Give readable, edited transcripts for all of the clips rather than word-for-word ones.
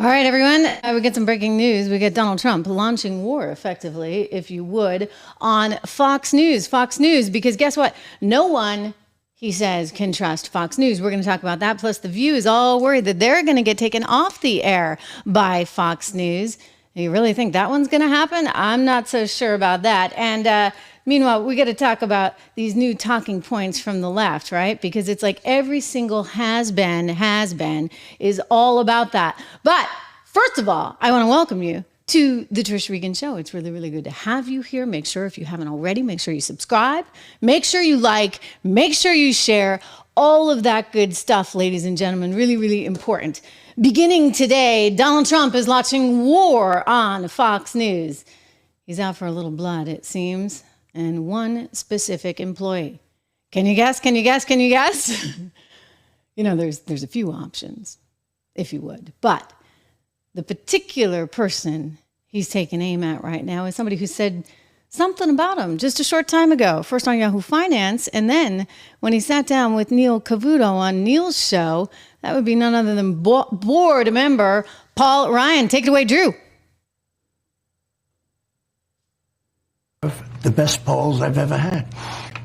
All right, everyone, we get some breaking news. We get Donald Trump launching war effectively, if you would, on Fox News. Fox News, because guess what? No one, he says, can trust Fox News. We're going to talk about that. Plus, The View is all worried that they're going to get taken off the air by Fox News. You really think that one's going to happen? I'm not so sure about that. And meanwhile, we got to talk about these new talking points from the left, right? Because it's like every single has been is all about that. But first of all, I want to welcome you to the Trish Regan Show. It's really, really good to have you here. Make sure, if you haven't already, make sure you subscribe. Make sure you like. Make sure you share. All of that good stuff, ladies and gentlemen. Really, really important. Beginning today, Donald Trump is launching war on Fox News. He's out for a little blood, it seems, and one specific employee. Can you guess? Can you guess? Can you guess? You know, there's a few options, if you would. But the particular person he's taking aim at right now is somebody who said something about him just a short time ago, first on Yahoo Finance, and then when he sat down with Neil Cavuto on Neil's show. That would be none other than board member Paul Ryan. Take it away, Drew. The best polls I've ever had.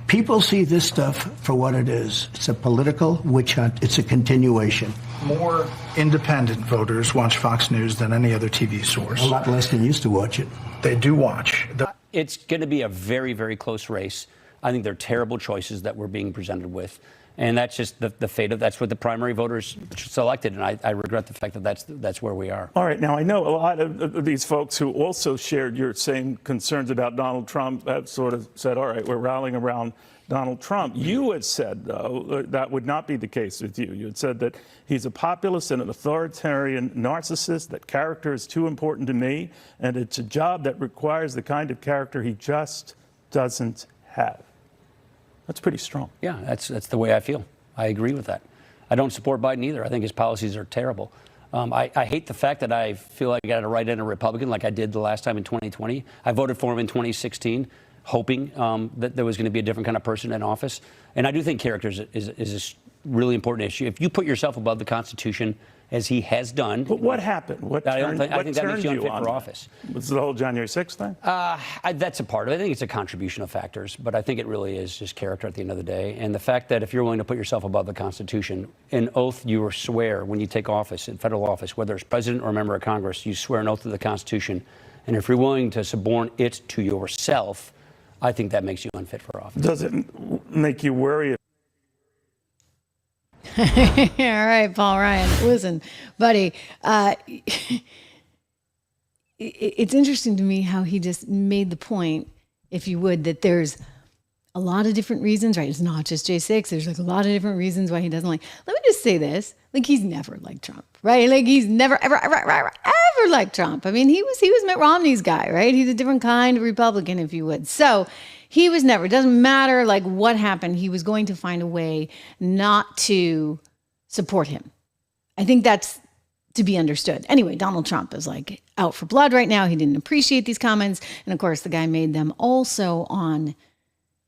People see this stuff for what it is. It's a political witch hunt. It's a continuation. More independent voters watch Fox News than any other TV source. A lot less than used to watch it. They do watch. It's going to be a very, very close race. I think they're terrible choices that we're being presented with. And that's just the fate of, that's what the primary voters selected. And I regret the fact that that's where we are. All right. Now, I know a lot of these folks who also shared your same concerns about Donald Trump have sort of said, all right, we're rallying around Donald Trump. You had said, though, that would not be the case with you. You had said that he's a populist and an authoritarian narcissist, that character is too important to me, and it's a job that requires the kind of character he just doesn't have. That's pretty strong. Yeah, that's the way I feel. I agree with that. I don't support Biden either. I think his policies are terrible. I hate the fact that I feel like I got to write in a Republican like I did the last time in 2020. I voted for him in 2016, hoping that there was going to be a different kind of person in office. And I do think character is a really important issue. If you put yourself above the Constitution, as he has done. But what happened? I think that makes you unfit for office. Was it the whole January 6th thing? That's a part of it. I think it's a contribution of factors, but I think it really is just character at the end of the day. And the fact that if you're willing to put yourself above the Constitution, an oath you swear when you take office, in federal office, whether it's president or a member of Congress, you swear an oath to the Constitution. And if you're willing to suborn it to yourself, I think that makes you unfit for office. Does it make you worry? All right, Paul Ryan. Listen, buddy, it's interesting to me how he just made the point, if you would, that there's a lot of different reasons, right? It's not just J6. There's like a lot of different reasons why he doesn't like. Let me just say this. Like, he's never liked Trump, right? Like, he's never, ever liked Trump. I mean, he was Mitt Romney's guy, right? He's a different kind of Republican, if you would. So he was never, it doesn't matter like what happened. He was going to find a way not to support him. I think that's to be understood. Anyway, Donald Trump is like out for blood right now. He didn't appreciate these comments. And of course, the guy made them also on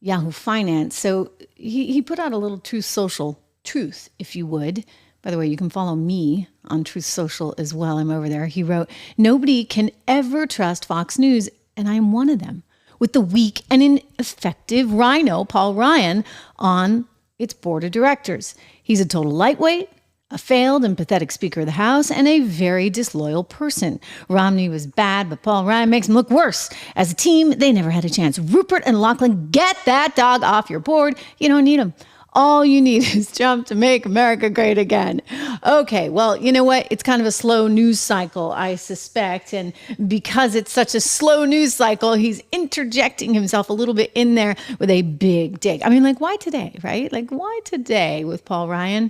Yahoo Finance. So he put out a little truth, if you would. By the way, you can follow me on Truth Social as well. I'm over there. He wrote, "Nobody can ever trust Fox News, and I'm one of them, with the weak and ineffective rhino, Paul Ryan, on its board of directors. He's a total lightweight, a failed and pathetic Speaker of the House, and a very disloyal person. Romney was bad, but Paul Ryan makes him look worse. As a team, they never had a chance. Rupert and Lachlan, get that dog off your board. You don't need him. All you need is Trump to make America great again." Okay, well, you know what? It's kind of a slow news cycle, I suspect. And because it's such a slow news cycle, he's interjecting himself a little bit in there with a big dig. I mean, like, why today, right? Like, why today with Paul Ryan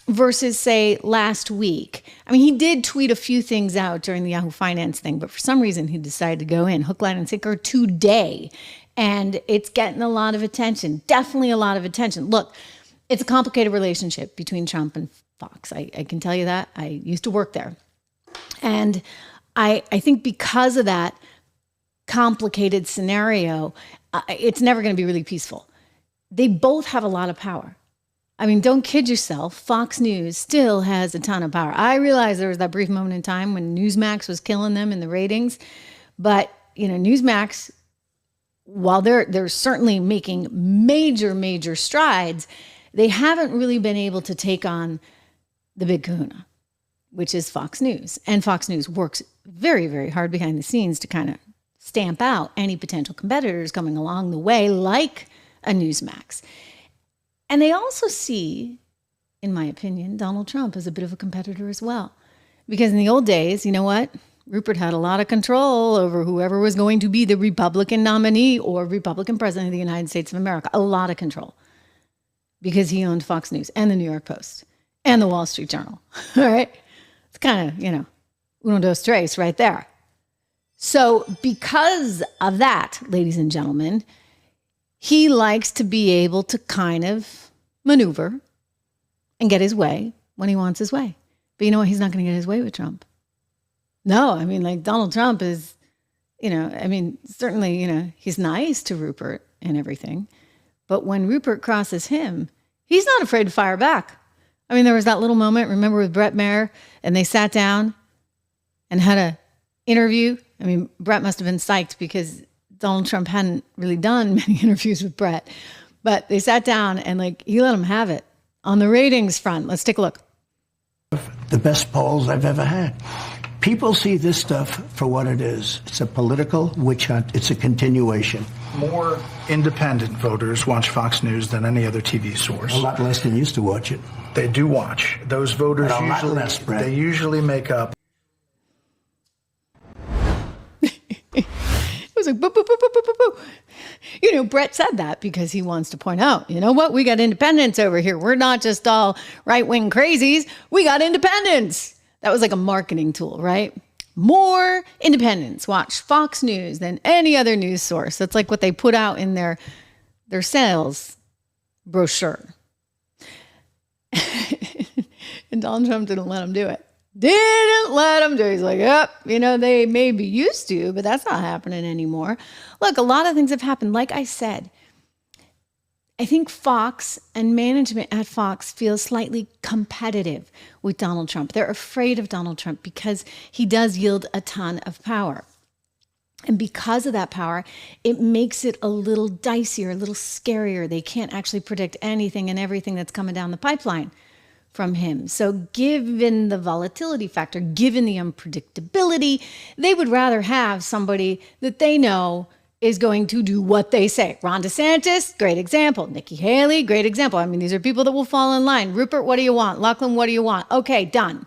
versus, say, last week? I mean, he did tweet a few things out during the Yahoo Finance thing, but for some reason he decided to go in hook, line, and sinker today. And it's getting a lot of attention, definitely a lot of attention. Look, it's a complicated relationship between Trump and Fox. I can tell you that. I used to work there. And I think because of that complicated scenario, it's never going to be really peaceful. They both have a lot of power. I mean, don't kid yourself. Fox News still has a ton of power. I realize there was that brief moment in time when Newsmax was killing them in the ratings, but Newsmax, while they're certainly making major strides, they haven't really been able to take on the big kahuna, which is Fox News. And Fox News works very, very hard behind the scenes to kind of stamp out any potential competitors coming along the way, like a Newsmax. And they also see, in my opinion, Donald Trump as a bit of a competitor as well. Because in the old days, you know what? Rupert had a lot of control over whoever was going to be the Republican nominee or Republican president of the United States of America. A lot of control. Because he owned Fox News and the New York Post and the Wall Street Journal. All right? It's kind of, uno dos tres right there. So because of that, ladies and gentlemen, he likes to be able to kind of maneuver and get his way when he wants his way. But you know what? He's not going to get his way with Trump. No, I mean, like Donald Trump is, certainly, he's nice to Rupert and everything. But when Rupert crosses him, he's not afraid to fire back. I mean, there was that little moment, remember, with Brett Maher, and they sat down and had an interview. I mean, Brett must have been psyched because Donald Trump hadn't really done many interviews with Brett, but they sat down and he let him have it on the ratings front. Let's take a look. The best polls I've ever had. People see this stuff for what it is. It's a political witch hunt. It's a continuation. More independent voters watch Fox News than any other TV source. A lot less than used to watch it. They do watch. Those voters But a lot less, Brett. they usually make up. It was like, boo, boo, boo, boo, boo, boo, boo. Brett said that because he wants to point out, you know what? We got independents over here. We're not just all right-wing crazies. We got independents. That was like a marketing tool, right? More independents watch Fox News than any other news source. That's like what they put out in their sales brochure. And Donald Trump didn't let him do it. Didn't let him do it. He's like, yep, they may be used to, but that's not happening anymore. Look, a lot of things have happened. Like I said, I think Fox and management at Fox feels slightly competitive with Donald Trump. They're afraid of Donald Trump because he does yield a ton of power. And because of that power, it makes it a little dicier, a little scarier. They can't actually predict anything and everything that's coming down the pipeline from him. So given the volatility factor, given the unpredictability, they would rather have somebody that they know is going to do what they say. Ron DeSantis, great example. Nikki Haley, great example. I mean, these are people that will fall in line. Rupert, what do you want? Lachlan, what do you want? Okay, done.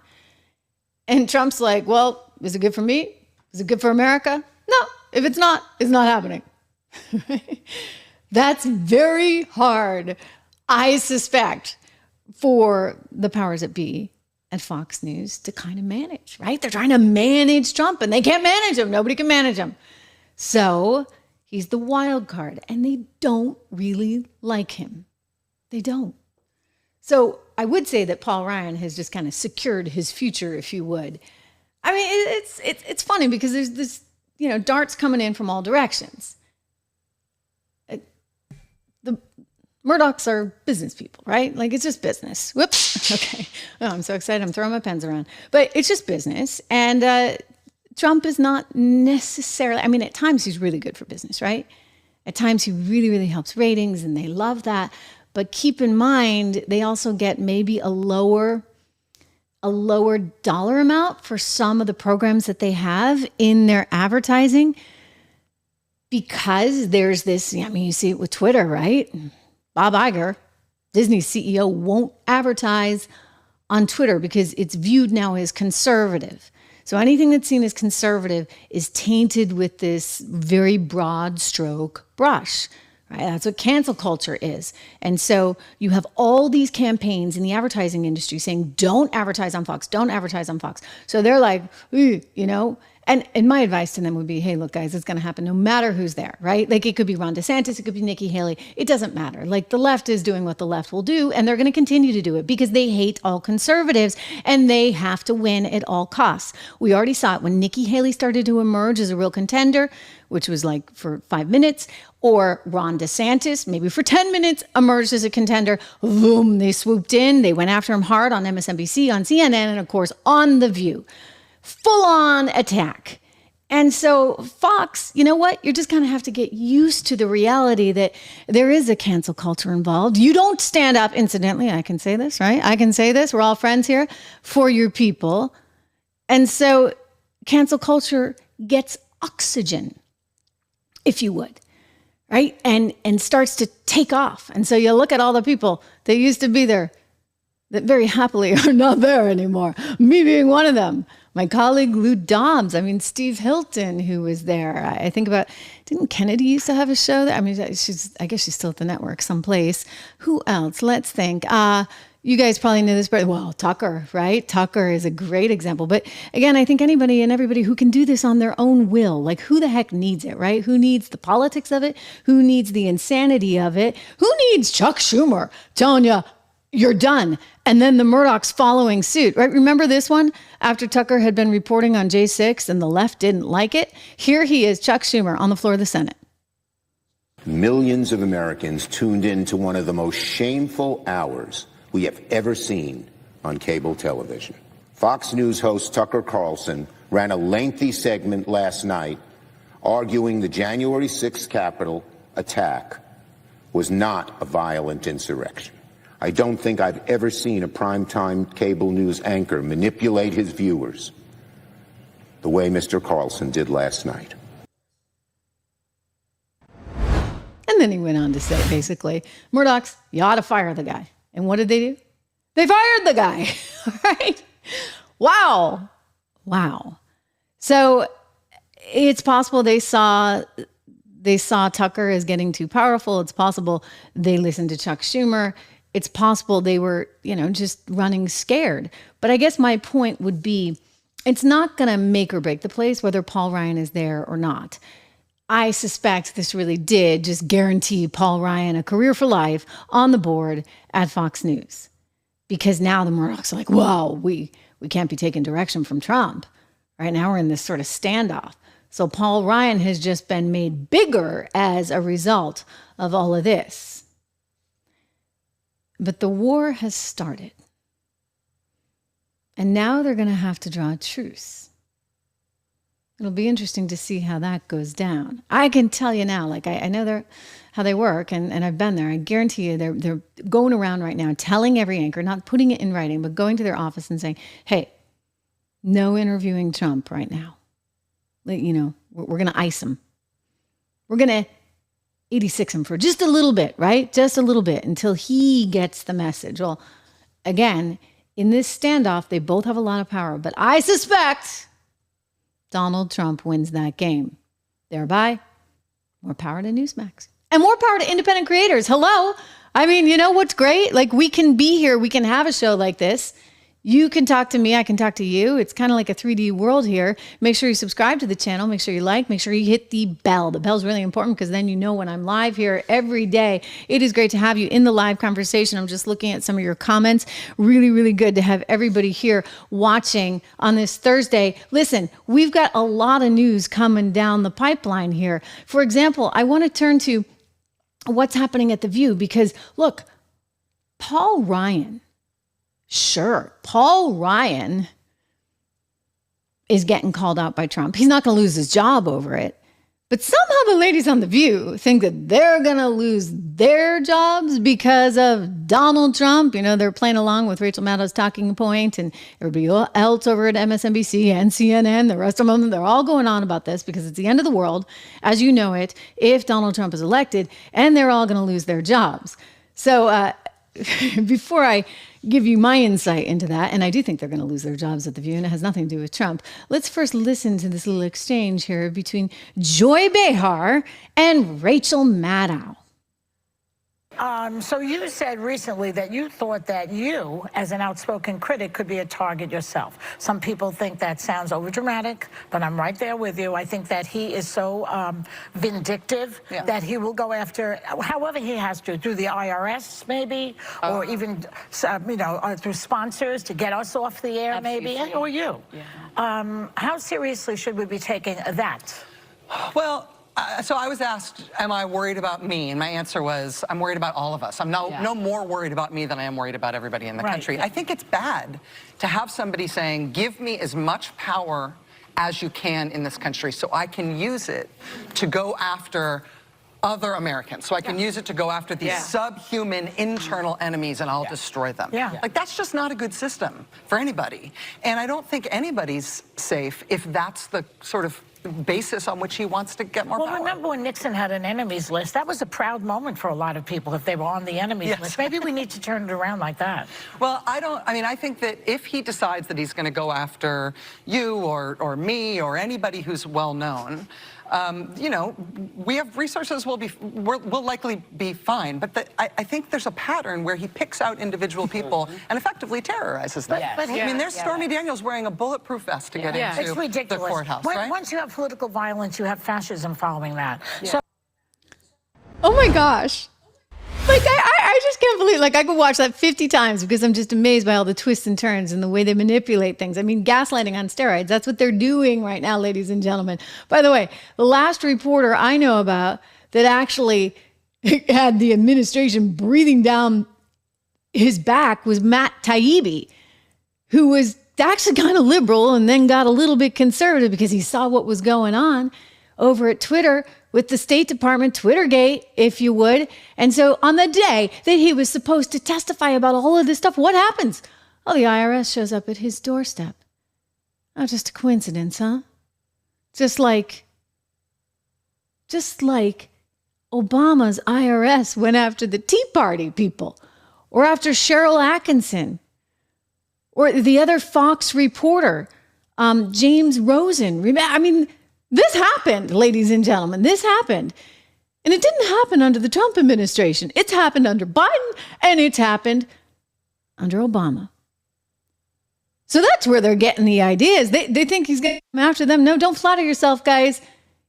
And Trump's like, well, is it good for me? Is it good for America? No, if it's not happening. That's very hard, I suspect, for the powers that be at Fox News to kind of manage, right? They're trying to manage Trump and they can't manage him. Nobody can manage him. So he's the wild card and they don't really like him. They don't. So I would say that Paul Ryan has just kind of secured his future, if you would. I mean, it's funny because there's this, darts coming in from all directions. The Murdochs are business people, right? Like, it's just business. Whoops. Okay. Oh, I'm so excited. I'm throwing my pens around. But it's just business. And Trump is not necessarily, I mean, at times he's really good for business, right? At times he really, really helps ratings and they love that. But keep in mind, they also get maybe a lower dollar amount for some of the programs that they have in their advertising because there's this, I mean, you see it with Twitter, right? Bob Iger, Disney's CEO, won't advertise on Twitter because it's viewed now as conservative. So anything that's seen as conservative is tainted with this very broad stroke brush, right? That's what cancel culture is. And so you have all these campaigns in the advertising industry saying, don't advertise on Fox, don't advertise on Fox. So they're like, and my advice to them would be, hey, look, guys, it's going to happen no matter who's there, right? Like, it could be Ron DeSantis, it could be Nikki Haley. It doesn't matter. Like, the left is doing what the left will do, and they're going to continue to do it because they hate all conservatives and they have to win at all costs. We already saw it when Nikki Haley started to emerge as a real contender, which was like for 5 minutes. Or Ron DeSantis, maybe for 10 minutes, emerged as a contender. Boom, they swooped in. They went after him hard on MSNBC, on CNN, and of course, on The View. Full-on attack. And so Fox, you know what? You're just going to have to get used to the reality that there is a cancel culture involved. You don't stand up, incidentally, I can say this, right? I can say this, we're all friends here, for your people. And so cancel culture gets oxygen, if you would. Right? And starts to take off. And so you look at all the people that used to be there that very happily are not there anymore. Me being one of them. My colleague Lou Dobbs. I mean, Steve Hilton, who was there. I think about, didn't Kennedy used to have a show there? I mean, I guess she's still at the network someplace. Who else? Let's think. You guys probably know this, but well, Tucker, right? Tucker is a great example. But again, I think anybody and everybody who can do this on their own will, like who the heck needs it, right? Who needs the politics of it? Who needs the insanity of it? Who needs Chuck Schumer telling you you're done? And then the Murdochs following suit, right? Remember this one? After Tucker had been reporting on J6 and the left didn't like it. Here he is, Chuck Schumer, on the floor of the Senate. Millions of Americans tuned in to one of the most shameful hours we have ever seen on cable television. Fox News host Tucker Carlson ran a lengthy segment last night arguing the January 6th Capitol attack was not a violent insurrection. I don't think I've ever seen a primetime cable news anchor manipulate his viewers the way Mr. Carlson did last night. And then he went on to say, basically, Murdochs, you ought to fire the guy. And what did they do? They fired the guy, right? Wow. So it's possible they saw Tucker as getting too powerful. It's possible they listened to Chuck Schumer. It's possible they were, just running scared. But I guess my point would be, it's not going to make or break the place whether Paul Ryan is there or not. I suspect this really did just guarantee Paul Ryan a career for life on the board at Fox News. Because now the Murdochs are like, whoa, we can't be taking direction from Trump. Right now we're in this sort of standoff. So Paul Ryan has just been made bigger as a result of all of this. But the war has started. And now they're going to have to draw a truce. It'll be interesting to see how that goes down. I can tell you now, like I know how they work, and I've been there. I guarantee you they're going around right now telling every anchor, not putting it in writing, but going to their office and saying, hey, no interviewing Trump right now. We're going to ice him. We're going to 86 him for just a little bit, right? Just a little bit until he gets the message. Well, again, in this standoff, they both have a lot of power, but I suspect Donald Trump wins that game. Thereby, more power to Newsmax. And more power to independent creators. Hello? I mean, you know what's great? Like, we can be here. We can have a show like this. You can talk to me. I can talk to you. It's kind of like a 3D world here. Make sure you subscribe to the channel. Make sure you like. Make sure you hit the bell. The bell's really important because then you know when I'm live here every day. It is great to have you in the live conversation. I'm just looking at some of your comments. Really, really good to have everybody here watching on this Thursday. Listen, we've got a lot of news coming down the pipeline here. For example, I want to turn to what's happening at The View because, look, Paul Ryan is getting called out by Trump. He's not going to lose his job over it. But somehow the ladies on The View think that they're going to lose their jobs because of Donald Trump. They're playing along with Rachel Maddow's talking point and everybody else over at MSNBC and CNN, the rest of them, they're all going on about this because it's the end of the world, as you know it, if Donald Trump is elected, and they're all going to lose their jobs. So before I give you my insight into that, and I do think they're going to lose their jobs at The View, and it has nothing to do with Trump. Let's first listen to this little exchange here between Joy Behar and Rachel Maddow. So you said recently that you thought that you, as an outspoken critic, could be a target yourself. Some people think that sounds overdramatic, but I'm right there with you. I think that he is so vindictive that he will go after, however he has to, through the IRS maybe, or even through sponsors to get us off the air maybe, or you. Yeah. How seriously should we be taking that? Well, So I was asked, am I worried about me? And my answer was, I'm worried about all of us. I'm no more worried about me than I am worried about everybody in the country. I think it's bad to have somebody saying, give me as much power as you can in this country so I can use it to go after other Americans. So I can use it to go after these subhuman internal enemies and I'll destroy them. Like, that's just not a good system for anybody. And I don't think anybody's safe if that's the sort of basis on which he wants to get more power. Well, remember when Nixon had an enemies list? That was a proud moment for a lot of people if they were on the enemies list. Maybe we need to turn it around like that. Well, I think that if he decides that he's going to go after you or me or anybody who's well known, you know, we have resources, we'll likely be fine. But I think there's a pattern where he picks out individual people and effectively terrorizes them. But I mean, there's Stormy Daniels wearing a bulletproof vest to get into it's ridiculous. the courthouse, right? Once you have political violence, you have fascism following that. So Oh my gosh. Like, I just can't believe, like, I could watch that 50 times because I'm just amazed by all the twists and turns and the way they manipulate things. I mean, gaslighting on steroids, that's what they're doing right now, ladies and gentlemen. By the way, the last reporter I know about that actually had the administration breathing down his back was Matt Taibbi, who was actually kind of liberal and then got a little bit conservative because he saw what was going on over at Twitter with the State Department, Twittergate, if you would. And so on the day that he was supposed to testify about all of this stuff, what happens? Oh, the IRS shows up at his doorstep. Oh, just a coincidence, huh? Just like Obama's IRS went after the Tea Party people, or after Cheryl Atkinson, or the other Fox reporter, James Rosen. I mean, this happened, ladies and gentlemen. This happened. And it didn't happen under the Trump administration. It's happened under Biden, and it's happened under Obama. So that's where they're getting the ideas. They think he's going to come after them. No, don't flatter yourself, guys.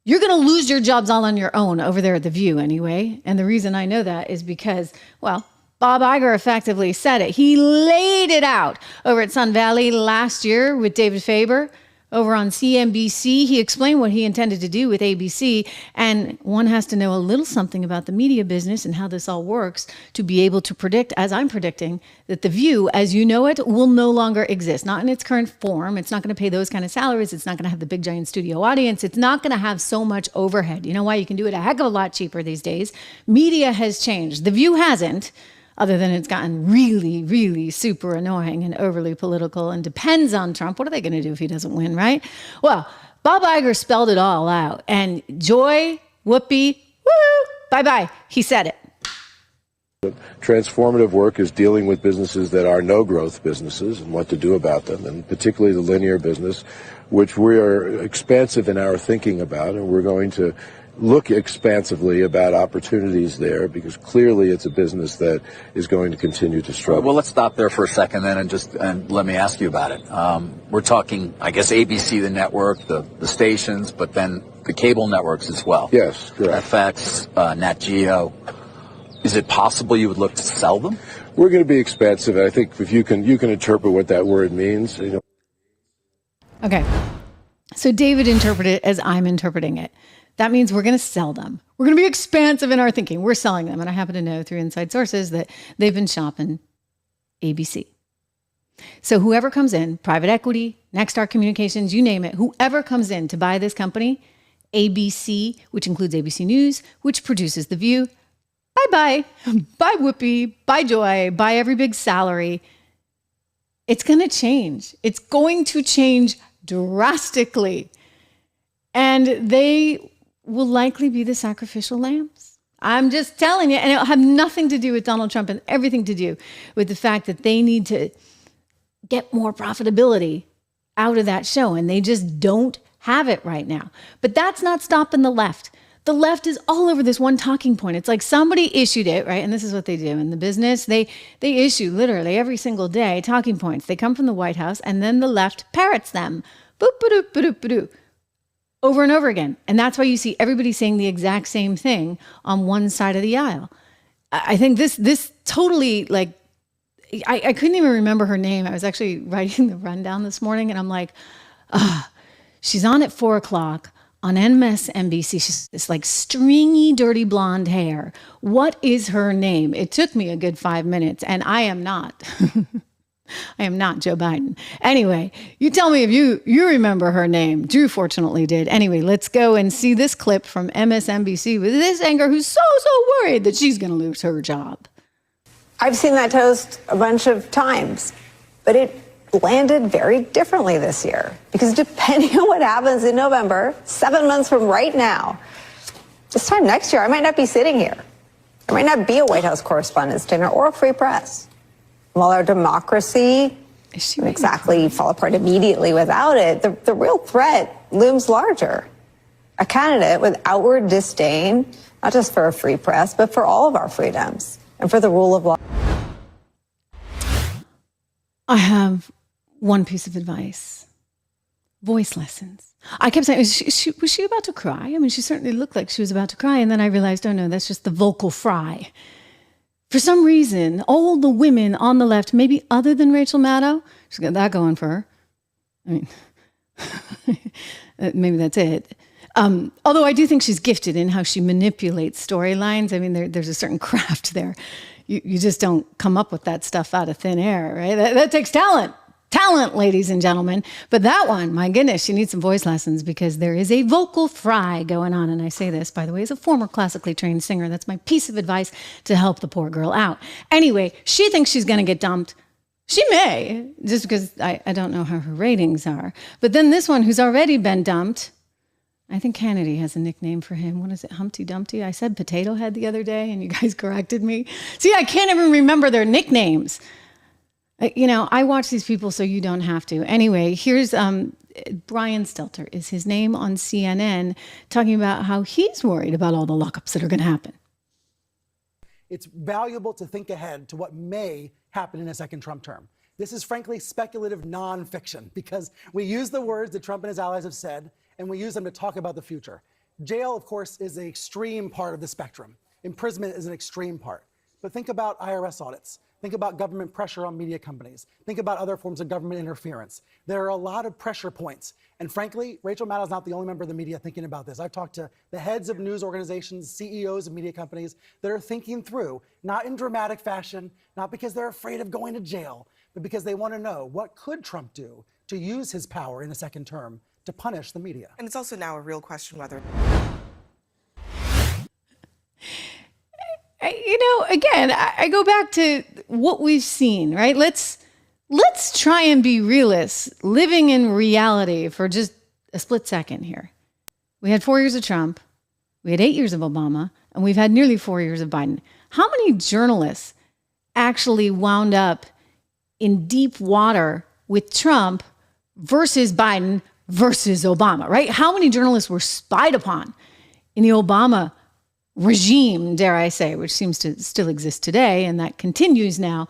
You're going to lose your jobs all on your own over there at The View anyway. And the reason I know that is because, well, Bob Iger effectively said it. He laid it out over at Sun Valley last year with David Faber. Over on CNBC, he explained what he intended to do with ABC, and one has to know a little something about the media business and how this all works to be able to predict, as I'm predicting, that The View, as you know it, will no longer exist. Not in its current form. It's not going to pay those kind of salaries. It's not going to have the big giant studio audience. It's not going to have so much overhead. You know why? You can do it a heck of a lot cheaper these days. Media has changed. The View hasn't. Other than it's gotten really, really super annoying and overly political and depends on Trump. What are they going to do if he doesn't win, right? Well, Bob Iger spelled it all out. And joy, Whoopi, woo, bye-bye. He said it. Transformative work is dealing with businesses that are no-growth businesses and what to do about them, and particularly the linear business, which we are expansive in our thinking about, and we're going to look expansively about opportunities there because clearly it's a business that is going to continue to struggle. Well, let's stop there for a second then and let me ask you about it. We're talking, I guess, ABC, the network, the stations, but then the cable networks as well. Yes, correct. FX, Nat Geo. Is it possible you would look to sell them? We're going to be expansive. I think if you can interpret what that word means. You know. Okay. So David interpreted it as I'm interpreting it. That means we're going to sell them. We're going to be expansive in our thinking. We're selling them. And I happen to know through inside sources that they've been shopping ABC. So whoever comes in, private equity, Nexstar Communications, you name it, whoever comes in to buy this company, ABC, which includes ABC News, which produces The View, bye-bye, bye Whoopi, bye Joy, bye every big salary. It's going to change. It's going to change drastically. And they will likely be the sacrificial lambs. I'm just telling you, and it'll have nothing to do with Donald Trump and everything to do with the fact that they need to get more profitability out of that show, and they just don't have it right now. But that's not stopping the left. The left is all over this one talking point. It's like somebody issued it, right? And this is what they do in the business. They issue literally every single day talking points. They come from the White House, and then the left parrots them. Boop, ba-doop, ba-doop, ba-doop. Over and over again. And that's why you see everybody saying the exact same thing on one side of the aisle. I think this totally, like, I couldn't even remember her name. I was actually writing the rundown this morning and I'm like, she's on at 4:00. on MSNBC. She's this like stringy, dirty blonde hair. What is her name? It took me a good 5 minutes, and I am not. I am not Joe Biden. Anyway, you tell me if you remember her name. Drew fortunately did. Anyway, let's go and see this clip from MSNBC with this anchor who's so worried that she's going to lose her job. I've seen that toast a bunch of times, but it landed very differently this year because depending on what happens in November, 7 months from right now, this time next year, I might not be sitting here. There might not be a White House Correspondents' Dinner or a free press. While our democracy doesn't exactly fall apart immediately without it, the real threat looms larger. A candidate with outward disdain, not just for a free press, but for all of our freedoms and for the rule of law. I have one piece of advice. Voice lessons. I kept saying, was she about to cry? I mean, she certainly looked like she was about to cry. And then I realized, oh no, that's just the vocal fry. For some reason, all the women on the left, maybe other than Rachel Maddow, she's got that going for her. I mean, maybe that's it. Although I do think she's gifted in how she manipulates storylines. I mean, there's a certain craft there. You just don't come up with that stuff out of thin air, right? That takes talent. Talent, ladies and gentlemen. But that one, my goodness, she needs some voice lessons because there is a vocal fry going on. And I say this, by the way, as a former classically trained singer. That's my piece of advice to help the poor girl out. Anyway, she thinks she's going to get dumped. She may, just because I don't know how her ratings are. But then this one who's already been dumped, I think Kennedy has a nickname for him. What is it? Humpty Dumpty? I said Potato Head the other day and you guys corrected me. See, I can't even remember their nicknames. You know, I watch these people so you don't have to. Anyway, here's Brian Stelter is his name on CNN talking about how he's worried about all the lockups that are going to happen. It's valuable to think ahead to what may happen in a second Trump term. This is frankly speculative nonfiction because we use the words that Trump and his allies have said and we use them to talk about the future. Jail, of course, is an extreme part of the spectrum. Imprisonment is an extreme part. But think about IRS audits. Think about government pressure on media companies. Think about other forms of government interference. There are a lot of pressure points. And frankly, Rachel Maddow's not the only member of the media thinking about this. I've talked to the heads of news organizations, CEOs of media companies that are thinking through, not in dramatic fashion, not because they're afraid of going to jail, but because they want to know what could Trump do to use his power in a second term to punish the media. And it's also now a real question whether... Again, I go back to what we've seen, right? Let's try and be realists, living in reality for just a split second here. We had 4 years of Trump, we had 8 years of Obama, and we've had nearly 4 years of Biden. How many journalists actually wound up in deep water with Trump versus Biden versus Obama, right? How many journalists were spied upon in the Obama regime, dare I say, which seems to still exist today, and that continues now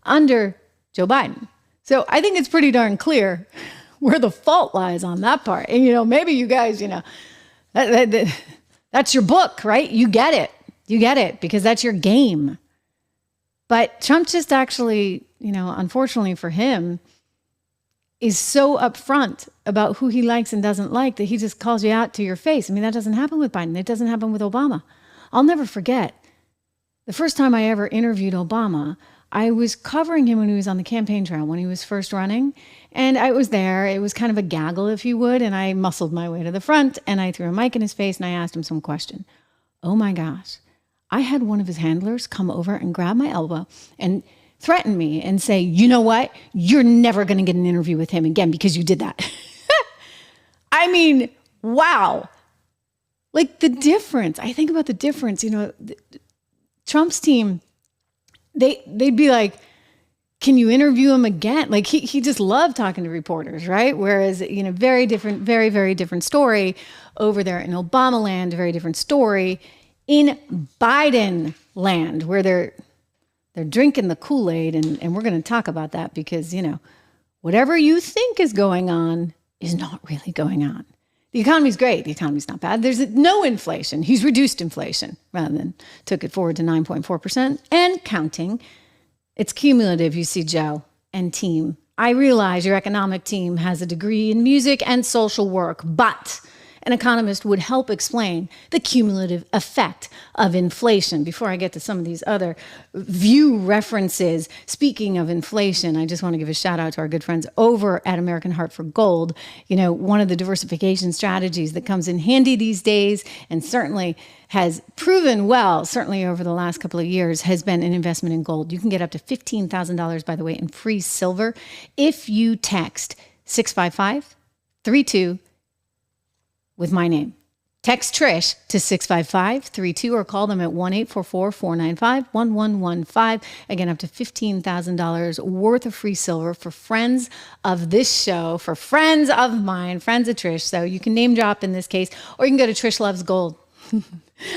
under Joe Biden. So I think it's pretty darn clear where the fault lies on that part. And, maybe you guys, that's your book, right? You get it because that's your game. But Trump just actually, unfortunately for him, is so upfront about who he likes and doesn't like that he just calls you out to your face. I mean, that doesn't happen with Biden. It doesn't happen with Obama. I'll never forget the first time I ever interviewed Obama. I was covering him when he was on the campaign trail, when he was first running. And I was there. It was kind of a gaggle, if you would. And I muscled my way to the front and I threw a mic in his face and I asked him some question. Oh my gosh. I had one of his handlers come over and grab my elbow and threaten me and say, you know what? You're never going to get an interview with him again because you did that. I mean, wow. Like the difference, I think about the difference, Trump's team, they'd be like, can you interview him again? Like he just loved talking to reporters, right? Whereas, very different, very, very different story over there in Obama land, very different story in Biden land where they're drinking the Kool-Aid. And we're going to talk about that because, whatever you think is going on is not really going on. The economy's great. The economy's not bad. There's no inflation. He's reduced inflation rather than took it forward to 9.4% and counting. It's cumulative, you see, Joe and team. I realize your economic team has a degree in music and social work, but an economist would help explain the cumulative effect of inflation. Before I get to some of these other view references, speaking of inflation, I just want to give a shout out to our good friends over at American Heart for Gold. You know, one of the diversification strategies that comes in handy these days, and certainly has proven well, certainly over the last couple of years, has been an investment in gold. You can get up to $15,000, by the way, in free silver if you text 65532 with my name. Text Trish to 65532 or call them at 1-844-495-1115. Again, up to $15,000 worth of free silver for friends of this show, for friends of mine, friends of Trish. So you can name drop in this case, or you can go to Trish Loves Gold.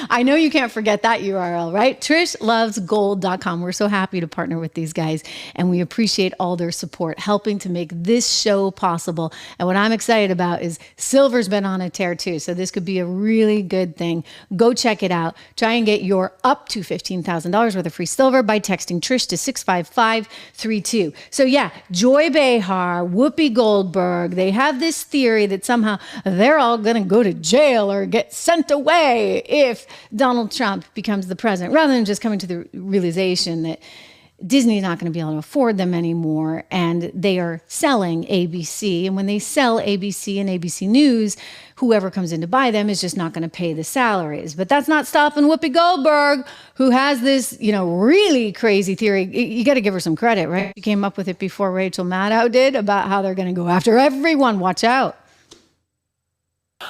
I know you can't forget that URL, right? TrishLovesGold.com. We're so happy to partner with these guys, and we appreciate all their support, helping to make this show possible. And what I'm excited about is silver's been on a tear too, so this could be a really good thing. Go check it out. Try and get your up to $15,000 worth of free silver by texting Trish to 65532. So yeah, Joy Behar, Whoopi Goldberg, they have this theory that somehow they're all going to go to jail or get sent away if Donald Trump becomes the president, rather than just coming to the realization that Disney's not going to be able to afford them anymore, and they are selling ABC. And when they sell ABC and ABC News, whoever comes in to buy them is just not going to pay the salaries. But that's not stopping Whoopi Goldberg, who has this, really crazy theory. You got to give her some credit, right? She came up with it before Rachel Maddow did, about how they're going to go after everyone. Watch out.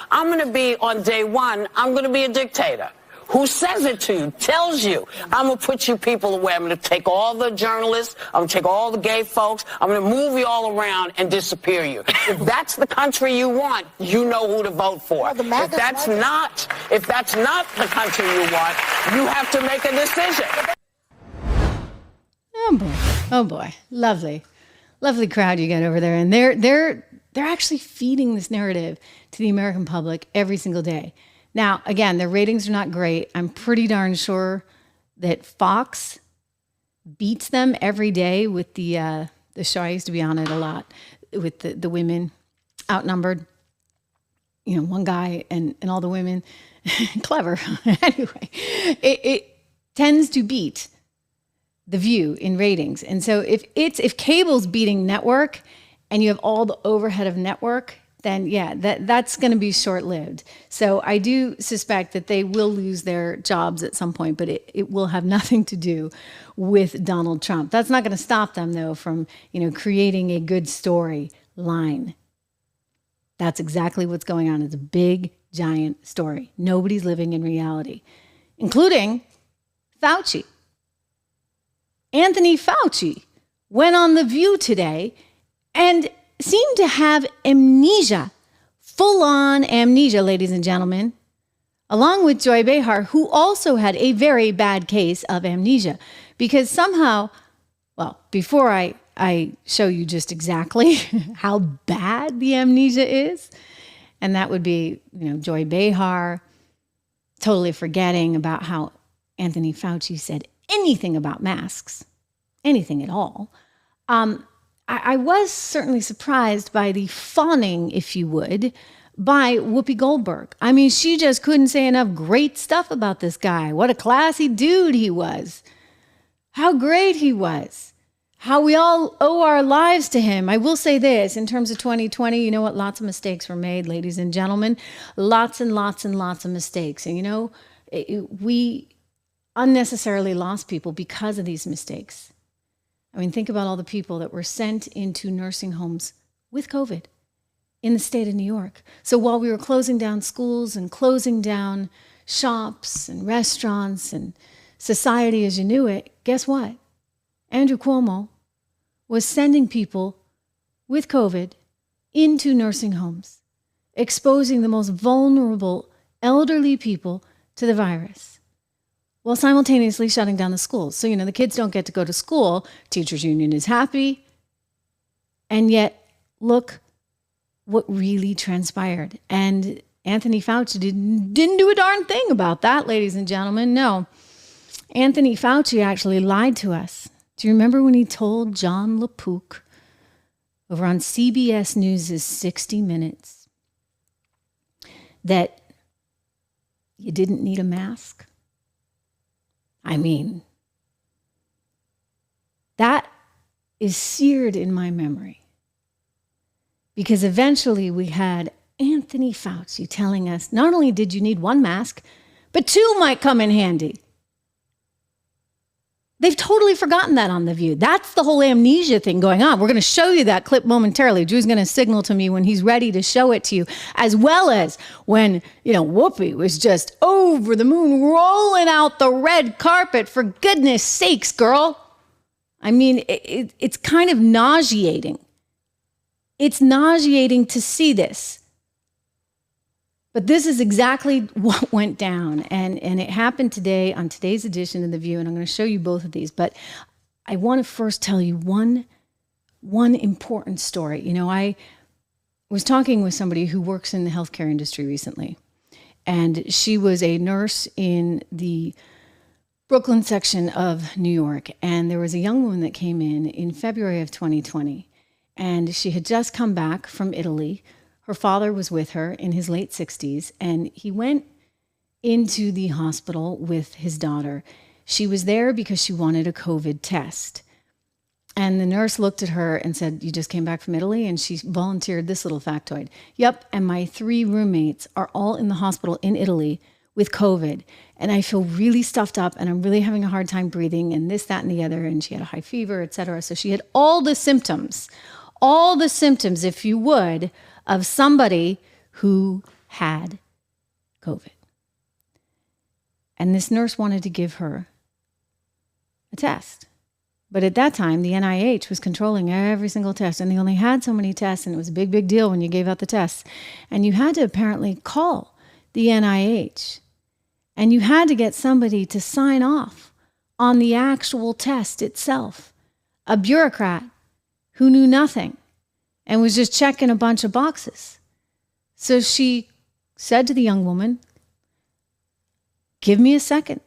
I'm going to be, on day one, I'm going to be a dictator. Who says it to you, tells you, I'm going to put you people away. I'm going to take all the journalists, I'm going to take all the gay folks, I'm going to move you all around and disappear you. If that's the country you want, you know who to vote for. If that's not the country you want, you have to make a decision. Oh boy. Lovely crowd you got over there. And they're actually feeding this narrative to the American public every single day. Now, again, their ratings are not great. I'm pretty darn sure that Fox beats them every day with the show. I used to be on it a lot with the women outnumbered. One guy and all the women. Clever. Anyway, it tends to beat The View in ratings. And so if cable's beating network and you have all the overhead of network, then yeah, that's going to be short-lived. So I do suspect that they will lose their jobs at some point, but it will have nothing to do with Donald Trump. That's not going to stop them, though, from creating a good storyline. That's exactly what's going on. It's a big, giant story. Nobody's living in reality, including Fauci. Anthony Fauci went on The View today and seemed to have amnesia, full-on amnesia, ladies and gentlemen, along with Joy Behar, who also had a very bad case of amnesia. Because somehow, well, before I show you just exactly how bad the amnesia is, and that would be, Joy Behar totally forgetting about how Anthony Fauci said anything about masks, anything at all. I was certainly surprised by the fawning, if you would, by Whoopi Goldberg. I mean, she just couldn't say enough great stuff about this guy. What a classy dude he was. How great he was. How we all owe our lives to him. I will say this, in terms of 2020, you know what? Lots of mistakes were made, ladies and gentlemen. Lots and lots and lots of mistakes. And we unnecessarily lost people because of these mistakes. I mean, think about all the people that were sent into nursing homes with COVID in the state of New York. So while we were closing down schools and closing down shops and restaurants and society as you knew it, guess what? Andrew Cuomo was sending people with COVID into nursing homes, exposing the most vulnerable elderly people to the virus, while simultaneously shutting down the schools. So, the kids don't get to go to school. Teachers Union is happy. And yet, look what really transpired. And Anthony Fauci didn't do a darn thing about that, ladies and gentlemen. No. Anthony Fauci actually lied to us. Do you remember when he told John LaPook over on CBS News' 60 Minutes that you didn't need a mask? I mean, that is seared in my memory. Because eventually we had Anthony Fauci telling us not only did you need one mask, but two might come in handy. They've totally forgotten that on The View. That's the whole amnesia thing going on. We're going to show you that clip momentarily. Drew's going to signal to me when he's ready to show it to you, as well as when, Whoopi was just over the moon, rolling out the red carpet. For goodness sakes, girl. I mean, it's kind of nauseating. It's nauseating to see this. But this is exactly what went down. And it happened today on today's edition of The View. And I'm going to show you both of these. But I want to first tell you one important story. I was talking with somebody who works in the healthcare industry recently. And she was a nurse in the Brooklyn section of New York. And there was a young woman that came in February of 2020. And she had just come back from Italy. Her father was with her in his late 60s, and he went into the hospital with his daughter. She was there because she wanted a COVID test. And the nurse looked at her and said, "You just came back from Italy?" And she volunteered this little factoid. "Yep, and my 3 roommates are all in the hospital in Italy with COVID. And I feel really stuffed up, and I'm really having a hard time breathing, and this, that, and the other." And she had a high fever, etc. So she had all the symptoms, if you would, of somebody who had COVID. And this nurse wanted to give her a test. But at that time, the NIH was controlling every single test, and they only had so many tests, and it was a big, big deal when you gave out the tests. And you had to apparently call the NIH, and you had to get somebody to sign off on the actual test itself. A bureaucrat who knew nothing and was just checking a bunch of boxes. So she said to the young woman, "Give me a second.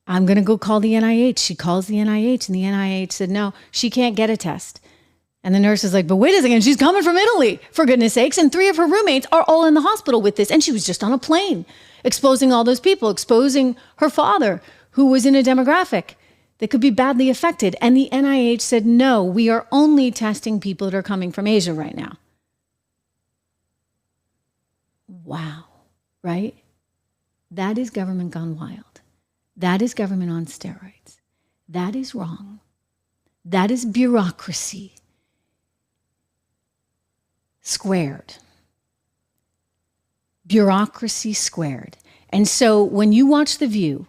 I'm going to go call the NIH." She calls the NIH, and the NIH said, "No, she can't get a test." And the nurse is like, "But wait a second, she's coming from Italy, for goodness sakes, and 3 of her roommates are all in the hospital with this. And she was just on a plane, exposing all those people, exposing her father, who was in a demographic that could be badly affected." And the NIH said, "No, we are only testing people that are coming from Asia right now." Wow, right? That is government gone wild. That is government on steroids. That is wrong. That is bureaucracy squared. Bureaucracy squared. And so when you watch The View,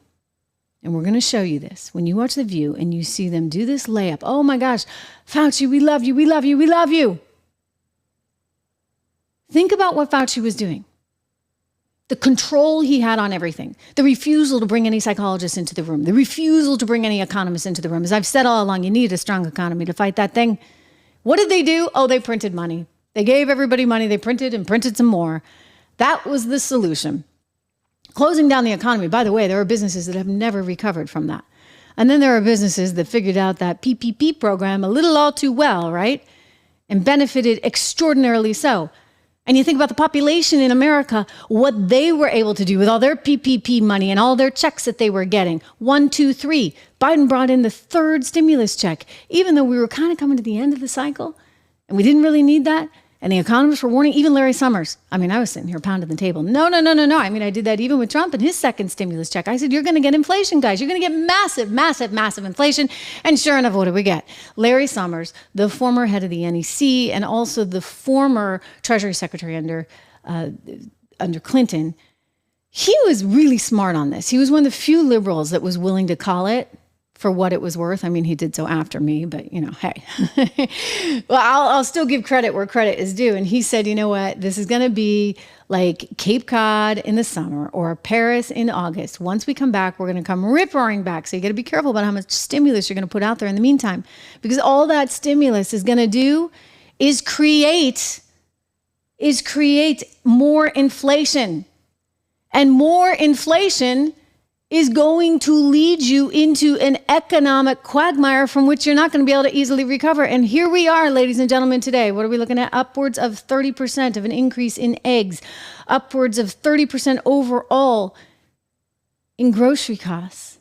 and we're going to show you this, when you watch The View and you see them do this layup, "Oh my gosh, Fauci, we love you, we love you, we love you." Think about what Fauci was doing. The control he had on everything. The refusal to bring any psychologists into the room. The refusal to bring any economists into the room. As I've said all along, you need a strong economy to fight that thing. What did they do? Oh, they printed money. They gave everybody money. They printed and printed some more. That was the solution. Closing down the economy. By the way, there are businesses that have never recovered from that. And then there are businesses that figured out that PPP program a little all too well, right? And benefited extraordinarily so. And you think about the population in America, what they were able to do with all their PPP money and all their checks that they were getting. 1, 2, 3. Biden brought in the 3rd stimulus check, even though we were kind of coming to the end of the cycle and we didn't really need that. And the economists were warning, even Larry Summers. I mean, I was sitting here pounding the table. No. I mean, I did that even with Trump and his 2nd stimulus check. I said, "You're going to get inflation, guys. You're going to get massive, massive, massive inflation." And sure enough, what did we get? Larry Summers, the former head of the NEC and also the former Treasury Secretary under Clinton, he was really smart on this. He was one of the few liberals that was willing to call it for what it was worth. I mean, he did so after me, but hey. Well, I'll still give credit where credit is due. And he said, "You know what? This is going to be like Cape Cod in the summer or Paris in August. Once we come back, we're going to come rip-roaring back. So you got to be careful about how much stimulus you're going to put out there in the meantime, because all that stimulus is going to do is create more inflation. And more inflation is going to lead you into an economic quagmire from which you're not going to be able to easily recover. And here we are, ladies and gentlemen, today. What are we looking at? Upwards of 30% of an increase in eggs, upwards of 30% overall in grocery costs.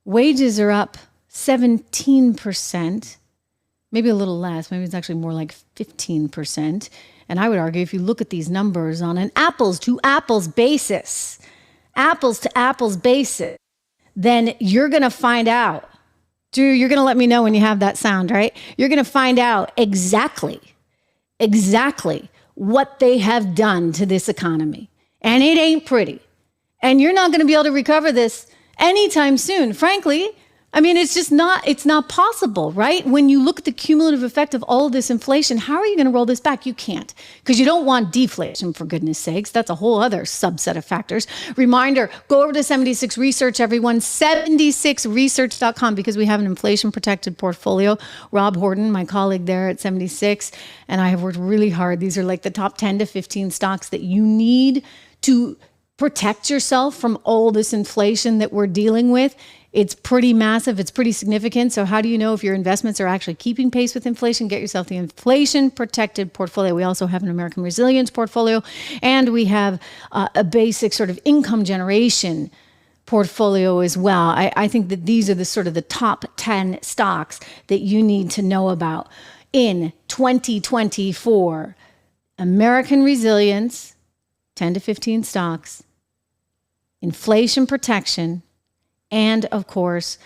Wages are up 17%, maybe a little less. Maybe it's actually more like 15%. And I would argue if you look at these numbers on an apples to apples basis, then you're going to find out. Drew, you're going to let me know when you have that sound, right? You're going to find out exactly what they have done to this economy. And it ain't pretty. And you're not going to be able to recover this anytime soon. Frankly, I mean, it's not possible, right? When you look at the cumulative effect of all of this inflation, how are you going to roll this back? You can't, because you don't want deflation, for goodness sakes. That's a whole other subset of factors. Reminder, go over to 76 Research, everyone, 76research.com, because we have an inflation protected portfolio. Rob Horton, my colleague there at 76, and I have worked really hard. These are like the top 10 to 15 stocks that you need to protect yourself from all this inflation that we're dealing with. It's pretty massive. It's pretty significant. So how do you know if your investments are actually keeping pace with inflation? Get yourself the inflation protected portfolio. We also have an American resilience portfolio, and we have a basic sort of income generation portfolio as well. I think that these are the sort of the top 10 stocks that you need to know about in 2024. American resilience, 10 to 15 stocks, inflation protection, and of course,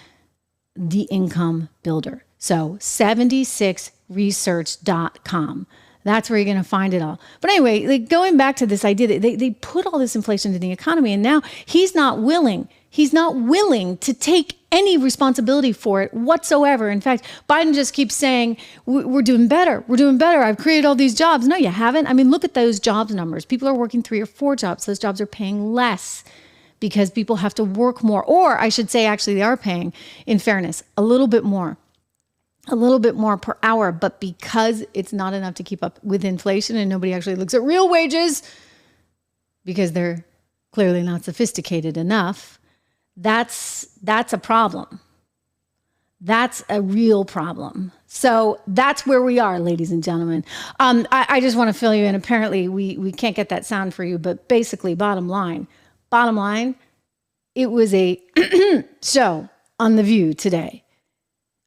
the income builder. So 76research.com. That's where you're going to find it all. But anyway, like going back to this idea that they put all this inflation into the economy, and now he's not willing to take any responsibility for it whatsoever. In fact, Biden just keeps saying, we're doing better. We're doing better. I've created all these jobs. No, you haven't. I mean, look at those jobs numbers. People are working 3 or 4 jobs. Those jobs are paying less because people have to work more. Or I should say, actually, they are paying, in fairness, a little bit more per hour. But because it's not enough to keep up with inflation and nobody actually looks at real wages because they're clearly not sophisticated enough, that's a problem. That's a real problem. So that's where we are, ladies and gentlemen. I just want to fill you in. Apparently, we can't get that sound for you, but basically, bottom line, it was a show on The View today.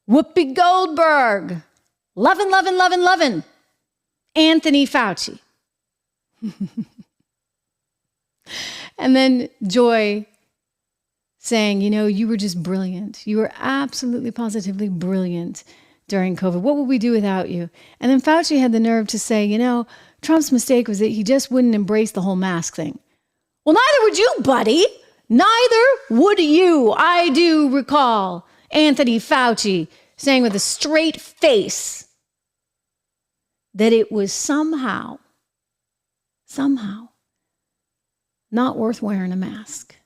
Whoopi Goldberg, lovin'. Anthony Fauci. And then Joy saying, you were just brilliant. You were absolutely, positively brilliant during COVID. What would we do without you? And then Fauci had the nerve to say, Trump's mistake was that he just wouldn't embrace the whole mask thing. Well, neither would you, buddy. Neither would you. I do recall Anthony Fauci saying with a straight face that it was somehow not worth wearing a mask.